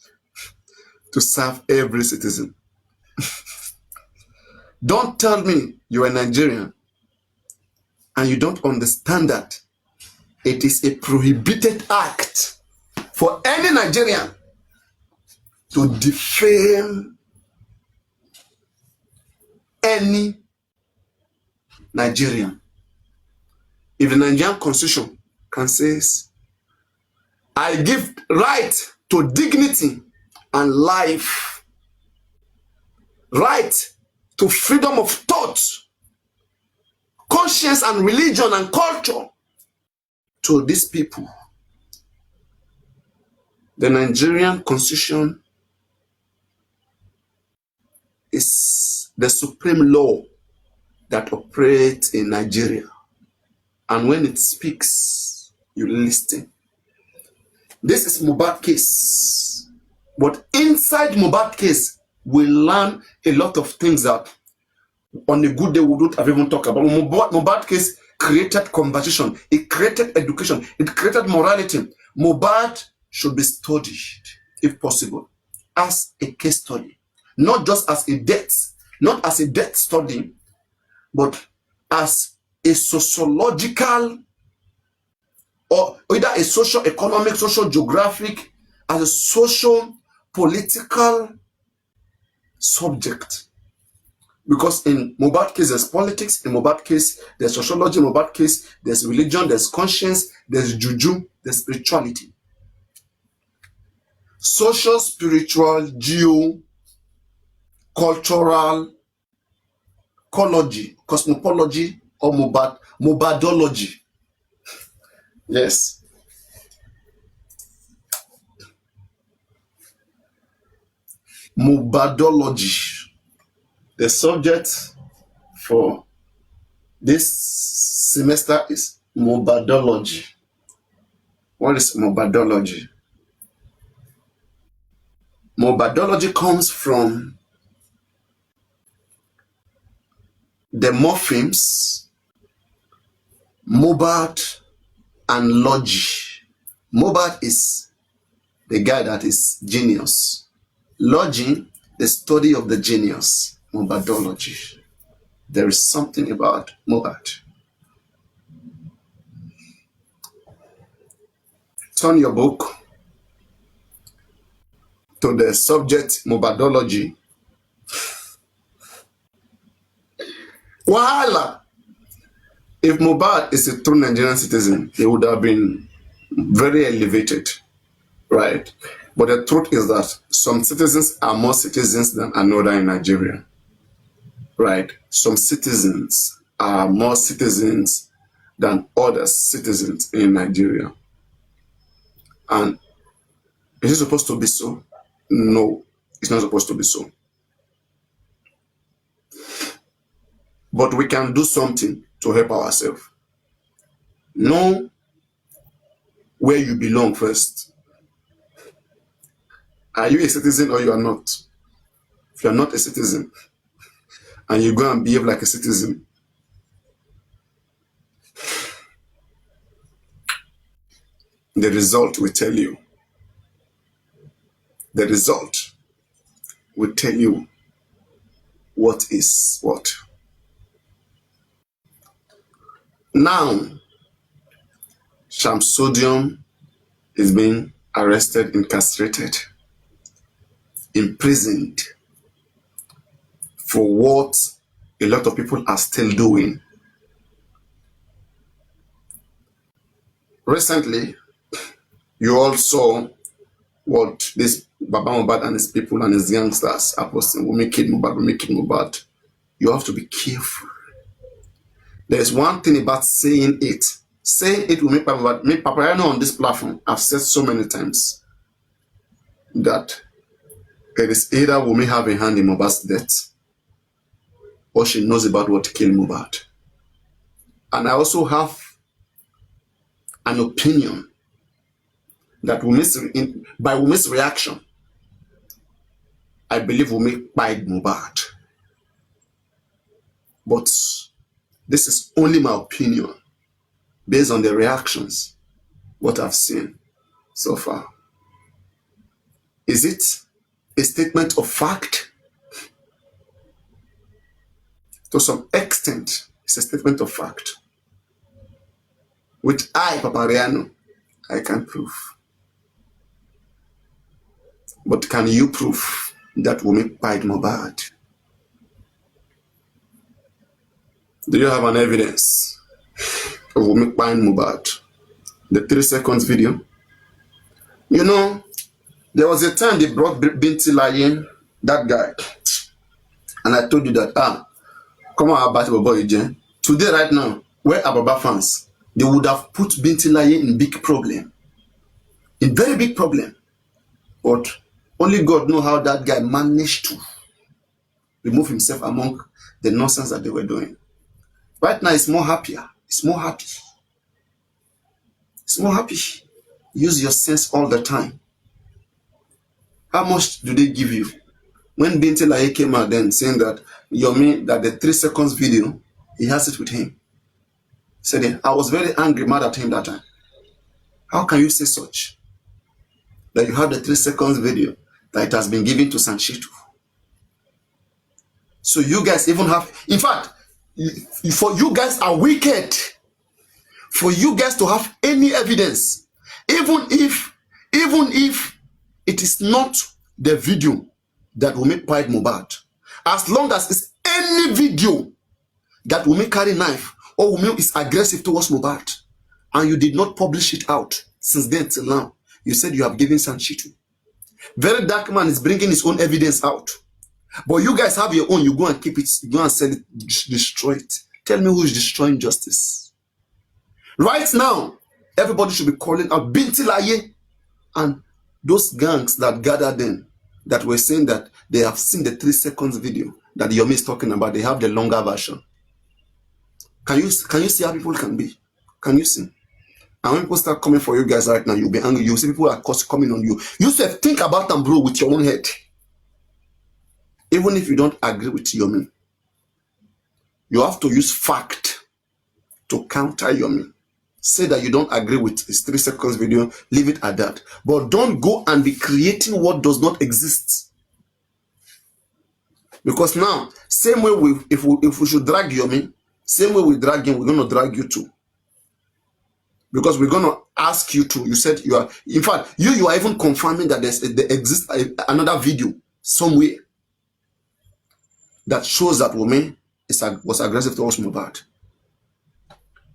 to serve every citizen. Don't tell me you're a Nigerian and you don't understand that it is a prohibited act for any Nigerian to defame any Nigerian. If the Nigerian constitution can say, I give right to dignity and life, right to freedom of thought, conscience and religion and culture to these people, the Nigerian constitution is the supreme law that operates in Nigeria. And when it speaks, you listen. This is Mohbad case. But inside Mohbad case, we learn a lot of things that on a good day we don't have even talked about. Mohbad case created conversation. It created education. It created morality. Mohbad should be studied, if possible, as a case study. Not just as a death, not as a death study, but as a sociological or either a social economic, social geographic, as a social political subject. Because in Mohbad case, there's politics. In Mohbad case, there's sociology. In Mohbad case, there's religion, there's conscience, there's juju, there's spirituality. Social, spiritual, geo, cultural, ecology, cosmopology, or Mohbadology. Yes. Mohbadology. The subject for this semester is Mohbadology. What is Mohbadology? Mohbadology comes from the morphemes Mohbad and logy. Mohbad is the guy that is genius. Logy, the study of the genius. Mohbadology. There is something about Mohbad. Turn your book to the subject Mohbadology. Wahala! If Mohbad is a true Nigerian citizen, he would have been very elevated, right? But the truth is that some citizens are more citizens than another in Nigeria, right? Some citizens are more citizens than other citizens in Nigeria. And is it supposed to be so? No, it's not supposed to be so. But we can do something to help ourselves. Know where you belong first. Are you a citizen or you are not? If you are not a citizen and you go and behave like a citizen, the result will tell you. The result will tell you what is what. Now, Shamsodium is being arrested, incarcerated, imprisoned for what a lot of people are still doing. Recently, you all saw what this Baba Mohbad and his people and his youngsters are posting. We make it Mohbad, we make it Mohbad. You have to be careful. There's one thing about saying it. Saying it will make Mohbad, make Papariano on this platform. I've said so many times that it is either we may have a hand in Mohbad's death or she knows about what killed Mohbad. And I also have an opinion that by Wumi's reaction, I believe Wumi bite Mohbad. But this is only my opinion based on the reactions, what I've seen so far. Is it a statement of fact? To some extent, it's a statement of fact. Which I, Papariano, I can prove. But can you prove that Wumi bite Mohbad? Do you have an evidence of Wumi bite Mohbad? The 3 seconds video. You know, there was a time they brought Binti Laye, that guy. And I told you that, come on, about Baba Jen. Today, right now, where are Baba fans? They would have put Binti Laye in big problem. In very big problem. But only God knows how that guy managed to remove himself among the nonsense that they were doing. Right now, it's more happier. It's more happy. It's more happy. Use your sense all the time. How much do they give you? When Binti Laye came out then saying that Yomi, that the 3 seconds video, he has it with him. Said, I was very angry, mad at him that time. How can you say such? That you have the 3 seconds video that it has been given to Sanchitu. So you guys even have, in fact, for you guys are wicked. For you guys to have any evidence, even if it is not the video that will make Pied Mohbad, as long as it's any video that will make carry knife or will make is aggressive towards Mohbad, and you did not publish it out since then till now, you said you have given Sanchitu. Very dark man is bringing his own evidence out, but you guys have your own. You go and keep it, you go and sell it, destroy it. Tell me who is destroying justice. Right now, everybody should be calling out Binti Laye and those gangs that gathered them, that were saying that they have seen the 3 seconds video that Yomi is talking about. They have the longer version. Can you see how people can be? Can you see? And when people start coming for you guys right now, you'll be angry. You'll see people are coming on you. You say, think about them, bro, with your own head. Even if you don't agree with Yomi, you have to use fact to counter Yomi. Say that you don't agree with his 3 seconds video, leave it at that. But don't go and be creating what does not exist. Because now, same way if we should drag Yomi, same way we drag him, we're going to drag you too. Because we're going to ask you to. You said you are, in fact, you are even confirming that there exists another video somewhere that shows that woman was aggressive towards Mohbad.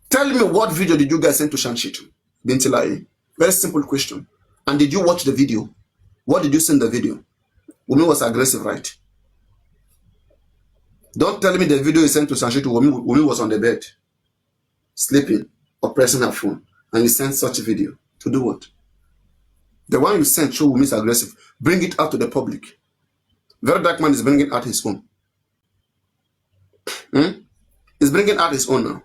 Tell me, what video did you guys send to Sanchitu, Binti Laye? Very simple question. And did you watch the video? What did you send the video? Wumi was aggressive, right? Don't tell me the video you sent to Sanchitu, Wumi was on the bed, sleeping or pressing her phone, and you sent such a video. To do what? The one you sent show Wumi is aggressive. Bring it out to the public. Very dark man is bringing out his own. He's bringing out his own now.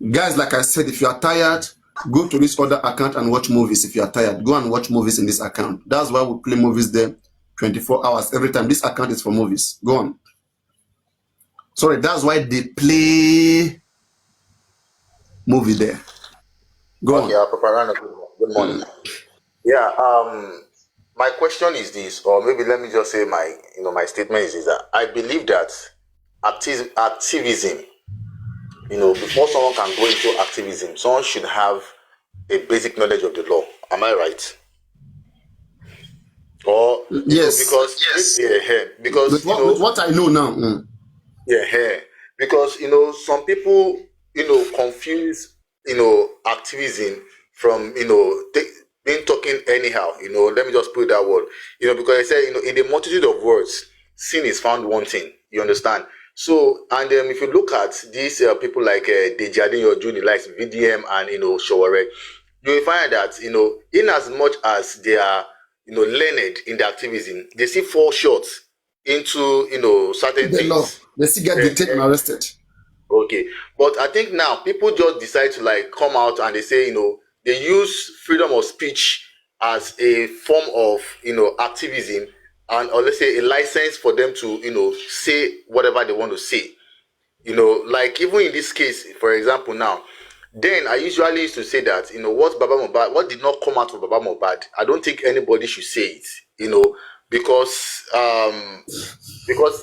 Guys, like I said, if you are tired, go to this other account and watch movies. If you are tired, go and watch movies in this account. That's why we play movies there 24 hours every time. This account is for movies. Go on. Sorry, that's why they play movie there. Go Okay, Papariano, good morning. Yeah, my question is this, or maybe let me just say my statement is that I believe that activism before someone can go into activism, someone should have a basic knowledge of the law. Am I right? Or Yes. because yes, yeah, With because what I know now. yeah, because some people confuse activism from being talking anyhow. Let me just put that word. Because I said in the multitude of words, sin is found wanting. You understand? So and if you look at these people like Dejadin or Juni, like VDM and Showore, you will find that in as much as they are learned in the activism, they still fall short into certain The law. things. They still get detained and arrested. Okay, but I think now people just decide to like come out and they say they use freedom of speech as a form of activism, and or let's say a license for them to say whatever they want to say. Like even in this case, for example, now, then I usually used to say that, what Baba Mohbad, what did not come out of Baba Mohbad, I don't think anybody should say it, because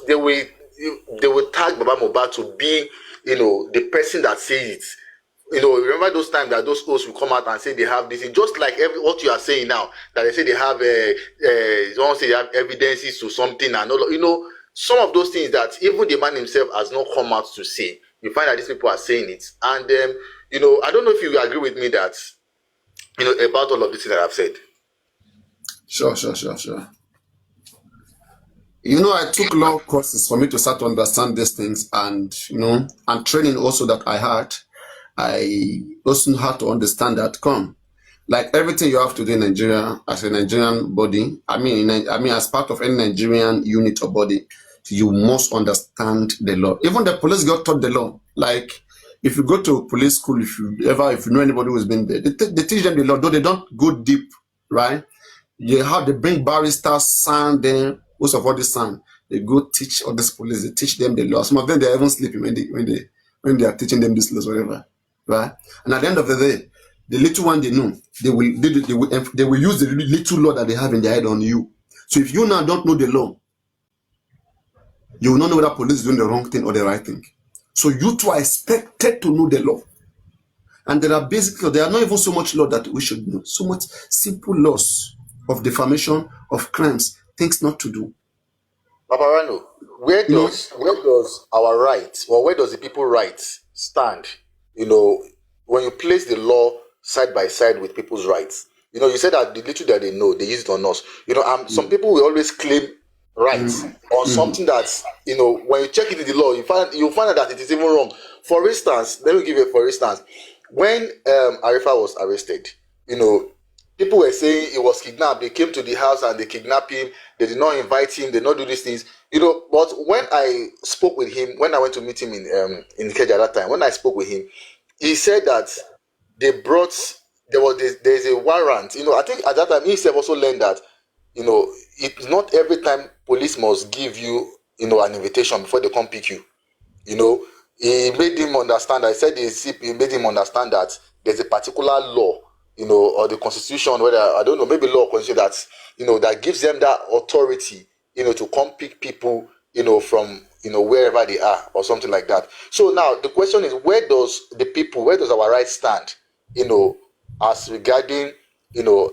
they will tag Baba Mohbad to be, the person that says it. Remember those times that those hosts will come out and say they have this, just like what you are saying now, that they say they have, someone say they have evidences to something and all, some of those things that even the man himself has not come out to say. You find that these people are saying it, and I don't know if you agree with me that, about all of this that I've said. Sure. I took law courses for me to start to understand these things, and and training also that I had. I also had to understand that like everything you have to do in Nigeria as a Nigerian body. I mean, as part of any Nigerian unit or body, you must understand the law. Even the police got taught the law. Like if you go to police school, if you know anybody who's been there, they teach them the law, though they don't go deep, right? They bring barristers, sound them, most of all this sound. They go teach all this police, they teach them the law. Some of them they're even sleeping when they are teaching them this laws, whatever. Right? And at the end of the day, the little one they know, they will use the little law that they have in their head on you. So if you now don't know the law, you will not know whether police is doing the wrong thing or the right thing. So you two are expected to know the law. And there are not even so much law that we should know. So much simple laws of defamation, of crimes, things not to do. Papariano, where does our rights, or where does the people rights stand? When you place the law side by side with people's rights. You said that the little that they know, they use it on us. Some people will always claim rights on something that's, when you check it in the law, you find out that it is even wrong. For instance, let me give you for instance, when Arifa was arrested, people were saying he was kidnapped. They came to the house and they kidnapped him. They did not invite him. They did not do these things. But when I spoke with him, when I went to meet him in Keja at that time, when I spoke with him, he said that there's a warrant. I think at that time he himself also learned that it's not every time police must give you an invitation before they come pick you. He made him understand. I said he made him understand that there's a particular law, or the constitution, whether I don't know, maybe law or constitution that gives them that authority, to come pick people, from wherever they are or something like that. So now the question is, where does our rights stand, as regarding, I don't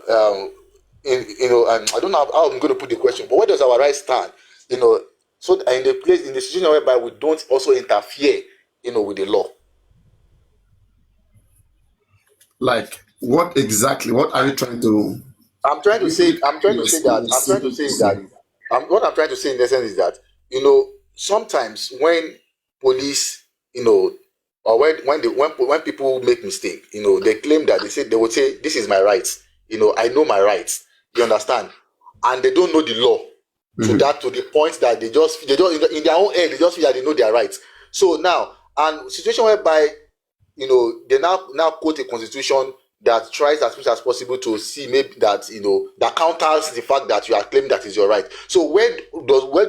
know how I'm going to put the question, but where does our rights stand, so in the situation whereby we don't also interfere, with the law. Like what are you trying to what I'm trying to say in essence is that, sometimes when police, or when people make mistake, they claim that they would say, this is my rights, I know my rights, you understand, and they don't know the law to the point that they just in their own head, they just feel that they know their rights. So now, and situation whereby, they now quote a constitution that tries as much as possible to see maybe that, that counters the fact that you are claiming that is your right. So where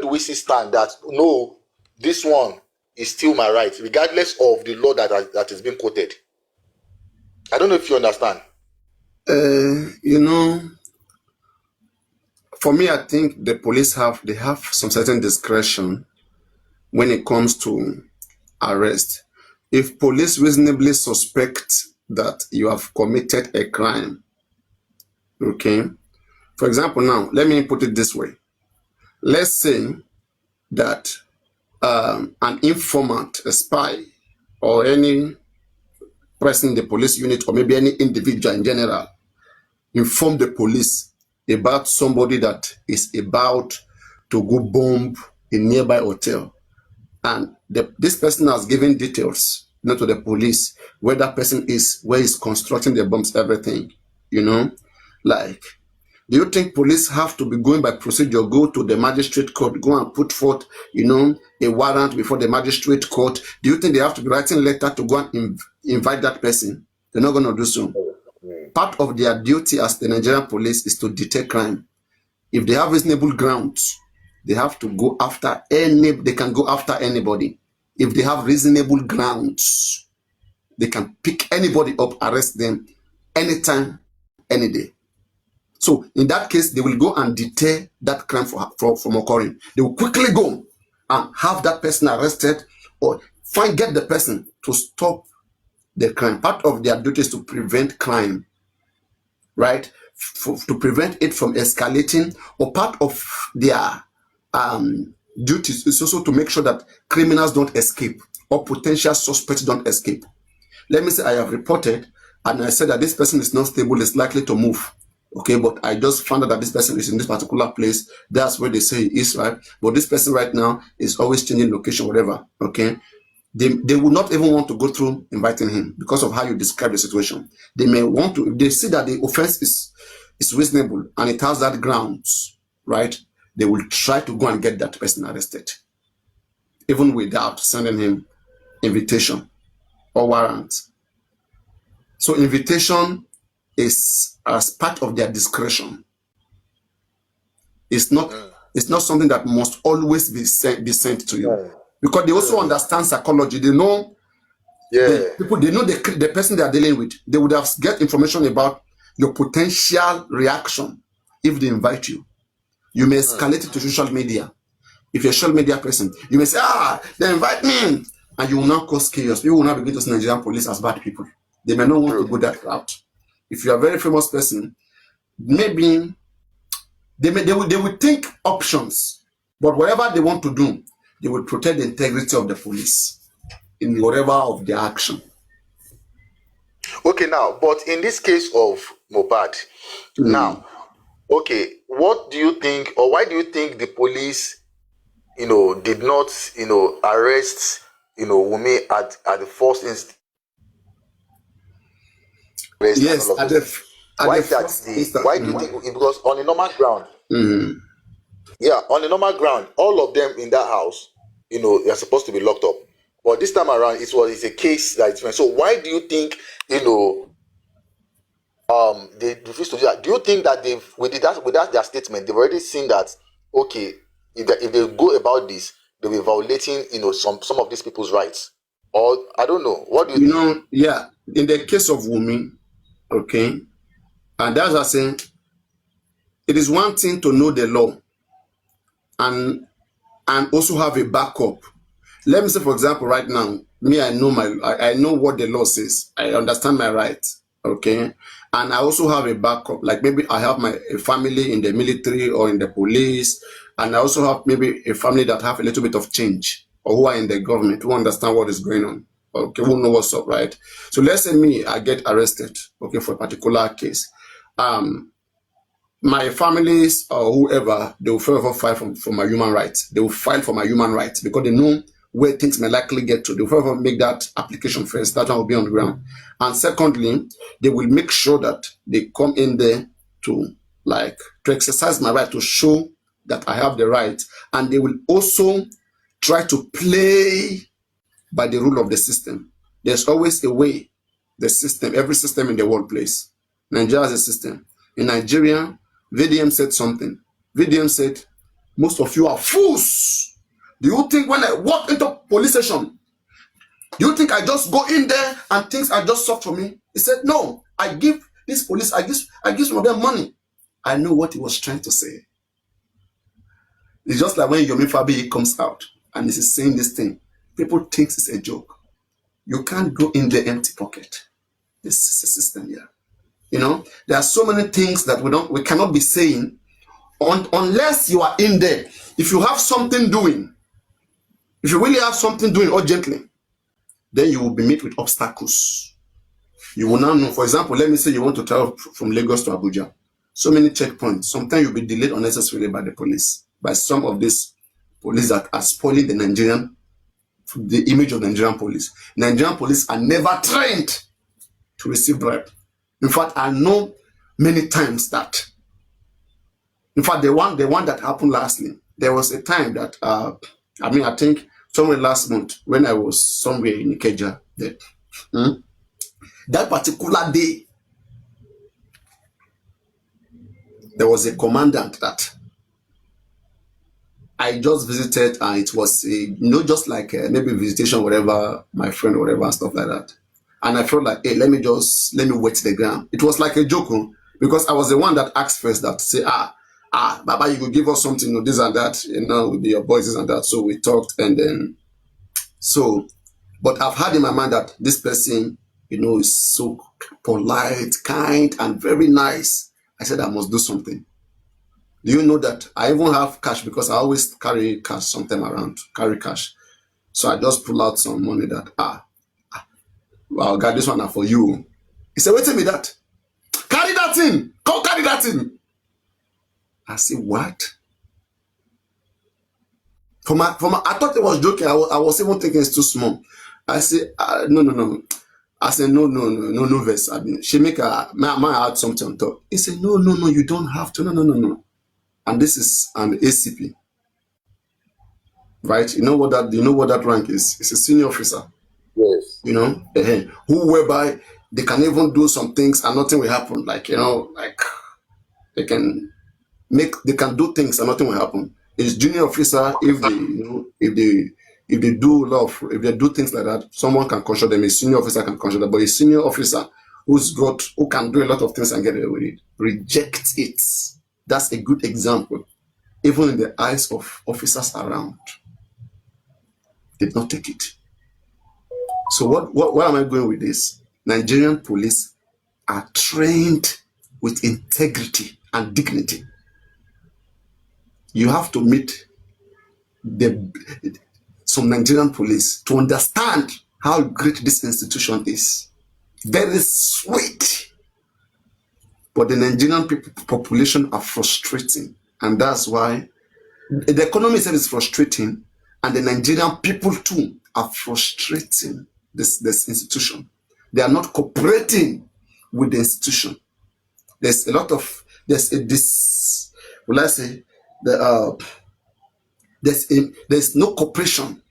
do we see stand that no, this one is still my right, regardless of the law that is being quoted? I don't know if you understand. For me, I think the police have some certain discretion when it comes to arrest. if police reasonably suspect that you have committed a crime, okay? For example, now, let me put it this way. Let's say that an informant, a spy, or any person in the police unit, or maybe any individual in general, inform the police about somebody that is about to go bomb a nearby hotel. And this person has given details, to the police, where that person is, where he's constructing the bombs, everything, like, do you think police have to be going by procedure, go to the magistrate court, go and put forth, a warrant before the magistrate court? Do you think they have to be writing a letter to go and invite that person? They're not going to do so. Part of their duty as the Nigerian police is to detect crime. If they have reasonable grounds, they have to go after they can go after anybody. If they have reasonable grounds, they can pick anybody up, arrest them anytime, any day. So in that case, they will go and deter that crime from occurring. They will quickly go and have that person arrested, or get the person to stop the crime. Part of their duty is to prevent crime, right? To prevent it from escalating, or part of their duties is also to make sure that criminals don't escape, or potential suspects don't escape. Let me say I have reported and I said that this person is not stable, is likely to move. Okay, but I just found out that this person is in this particular place. That's where they say he is, right? But this person right now is always changing location, whatever. Okay. They would not even want to go through inviting him because of how you describe the situation. They may want to, if they see that the offense is reasonable and it has that grounds, right? They will try to go and get that person arrested, even without sending him invitation or warrant. So invitation is as part of their discretion. It's not something that must always be sent to you, because they also understand psychology. They know the people. They know the person they are dealing with. They would have get information about your potential reaction if they invite you. You may escalate it to social media. If you're a social media person, you may say, they invite me, and you will not cause chaos. You will not begin to see Nigerian police as bad people. They may not want to go that route. If you are a very famous person, maybe they will think options, but whatever they want to do, they will protect the integrity of the police in whatever of their action. Okay, now, but in this case of Mohbad, now, okay, what do you think, or why do you think the police, did not, arrest, Wunmi at the first instance? Yes, why do you think? Because on a normal ground, on a normal ground, all of them in that house, they're supposed to be locked up. But this time around, it's a case that is different. So why do you think, they refuse to do that? Do you think that without their statement, they've already seen that, okay, if they go about this, they'll be violating, some of these people's rights? Or I don't know. What do you think? Yeah, in the case of Wunmi, okay, and that's what I'm saying, it is one thing to know the law and also have a backup. Let me say, for example, right now, me, I know what the law says. I understand my rights, okay? And I also have a backup. Like maybe I have a family in the military or in the police, and I also have maybe a family that have a little bit of change, or who are in the government, who understand what is going on, okay, who know what's up, right? So let's say I get arrested, okay, for a particular case. My families or whoever, they will forever fight for my human rights. They will fight for my human rights because they know where things may likely get to. They will forever make that application first. That one will be on the ground. And secondly, they will make sure that they come in there to exercise my right, to show that I have the right. And they will also try to play by the rule of the system. There's always a way the system, every system in the world plays. Nigeria has a system. In Nigeria, VDM said something. VDM said, most of you are fools. Do you think when I walk into police station, do you think I just go in there and things are just soft for me? He said, no, I give this police, I give some of them money. I know what he was trying to say. It's just like when Yomi Fabi comes out and he's saying this thing. People think it's a joke. You can't go in the empty pocket. This is a system here. You know, there are so many things that we cannot be saying unless you are in there. If you have something doing, if you really have something doing urgently, then you will be met with obstacles. You will now know, for example, let me say you want to travel from Lagos to Abuja. So many checkpoints. Sometimes you'll be delayed unnecessarily by the police, by some of these police that are spoiling the image of Nigerian police. Nigerian police are never trained to receive bribe. In fact, I know many times that, in fact, the one that happened lastly, there was a time that, I think somewhere last month when I was somewhere in Ikeja, that particular day, there was a commandant that I just visited, and it was just like maybe visitation, whatever, my friend, whatever, and stuff like that. And I felt like, hey, let me wet the ground. It was like a joke, because I was the one that asked first that say, Baba, you could give us something, this and that, with your boys, this and that. So we talked, and then, but I've had in my mind that this person, is so polite, kind, and very nice. I said, I must do something. Do you know that I even have cash, because I always carry cash sometime around, carry cash. So I just pull out some money that, well, God, this one are for you. He said, wait till me that. Carry that in. Come carry that in. I said, what? I thought it was joking. I was even thinking it's too small. I said, no. I said, no, verse. She make my add something on top. He said, no, you don't have to. No. And this is an ACP. Right? You know what that rank is? It's a senior officer. Yes. Who whereby they can even do some things and nothing will happen. Like, they can do things and nothing will happen. It's junior officer. If they do things like that, someone can control them. A senior officer can control them. But a senior officer who can do a lot of things and get away with it, reject it. That's a good example. Even in the eyes of officers around, did not take it. So what am I going with this? Nigerian police are trained with integrity and dignity. You have to meet some Nigerian police to understand how great this institution is. Very sweet. But the Nigerian population are frustrating. And that's why the economy itself is frustrating. And the Nigerian people too are frustrating this institution. They are not cooperating with the institution. There's no cooperation,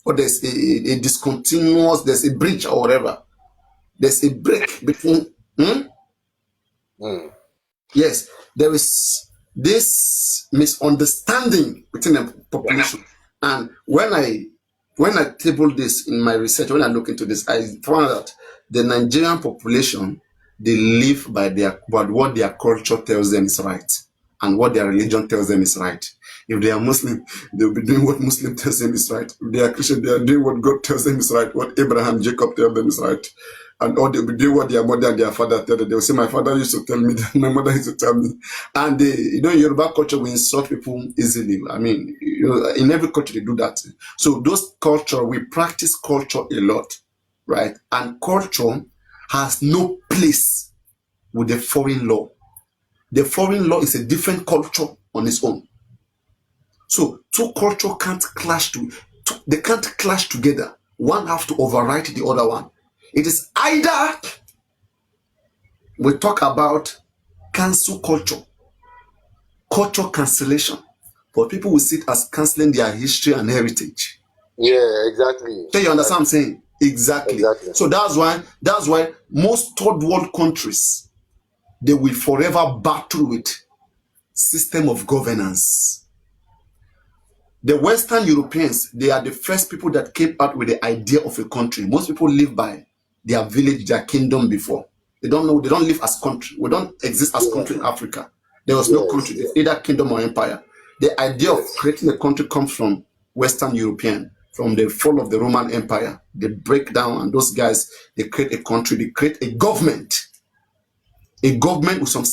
or there's a discontinuous, there's a breach or whatever. There's a break between. Yes, there is this misunderstanding between the population. And when I table this in my research, when I look into this, I found out the Nigerian population, they live by what their culture tells them is right, and what their religion tells them is right. If they are Muslim, they'll be doing what Muslim tells them is right. If they are Christian, they are doing what God tells them is right, what Abraham, Jacob tells them is right. Or they'll be doing what their mother and their father tell them. They'll say, my father used to tell me that, my mother used to tell me. And in Yoruba culture, we insult people easily. I mean, in every culture, they do that. So those culture, we practice culture a lot, right? And culture has no place with the foreign law. The foreign law is a different culture on its own. So two cultures can't clash they can't clash together. One have to override the other one. It is either we talk about cancel culture cancellation, but people will see it as canceling their history and heritage. Yeah, exactly. So you understand what I'm saying? Exactly. So that's why most third world countries, they will forever battle with system of governance. The Western Europeans, they are the first people that came out with the idea of a country. Most people live by their village, their kingdom before. They don't live as country. We don't exist as country in Africa. There was no country, either kingdom or empire. The idea of creating a country comes from Western European. from the fall of the Roman Empire. They break down, and those guys, they create a country, they create a government with some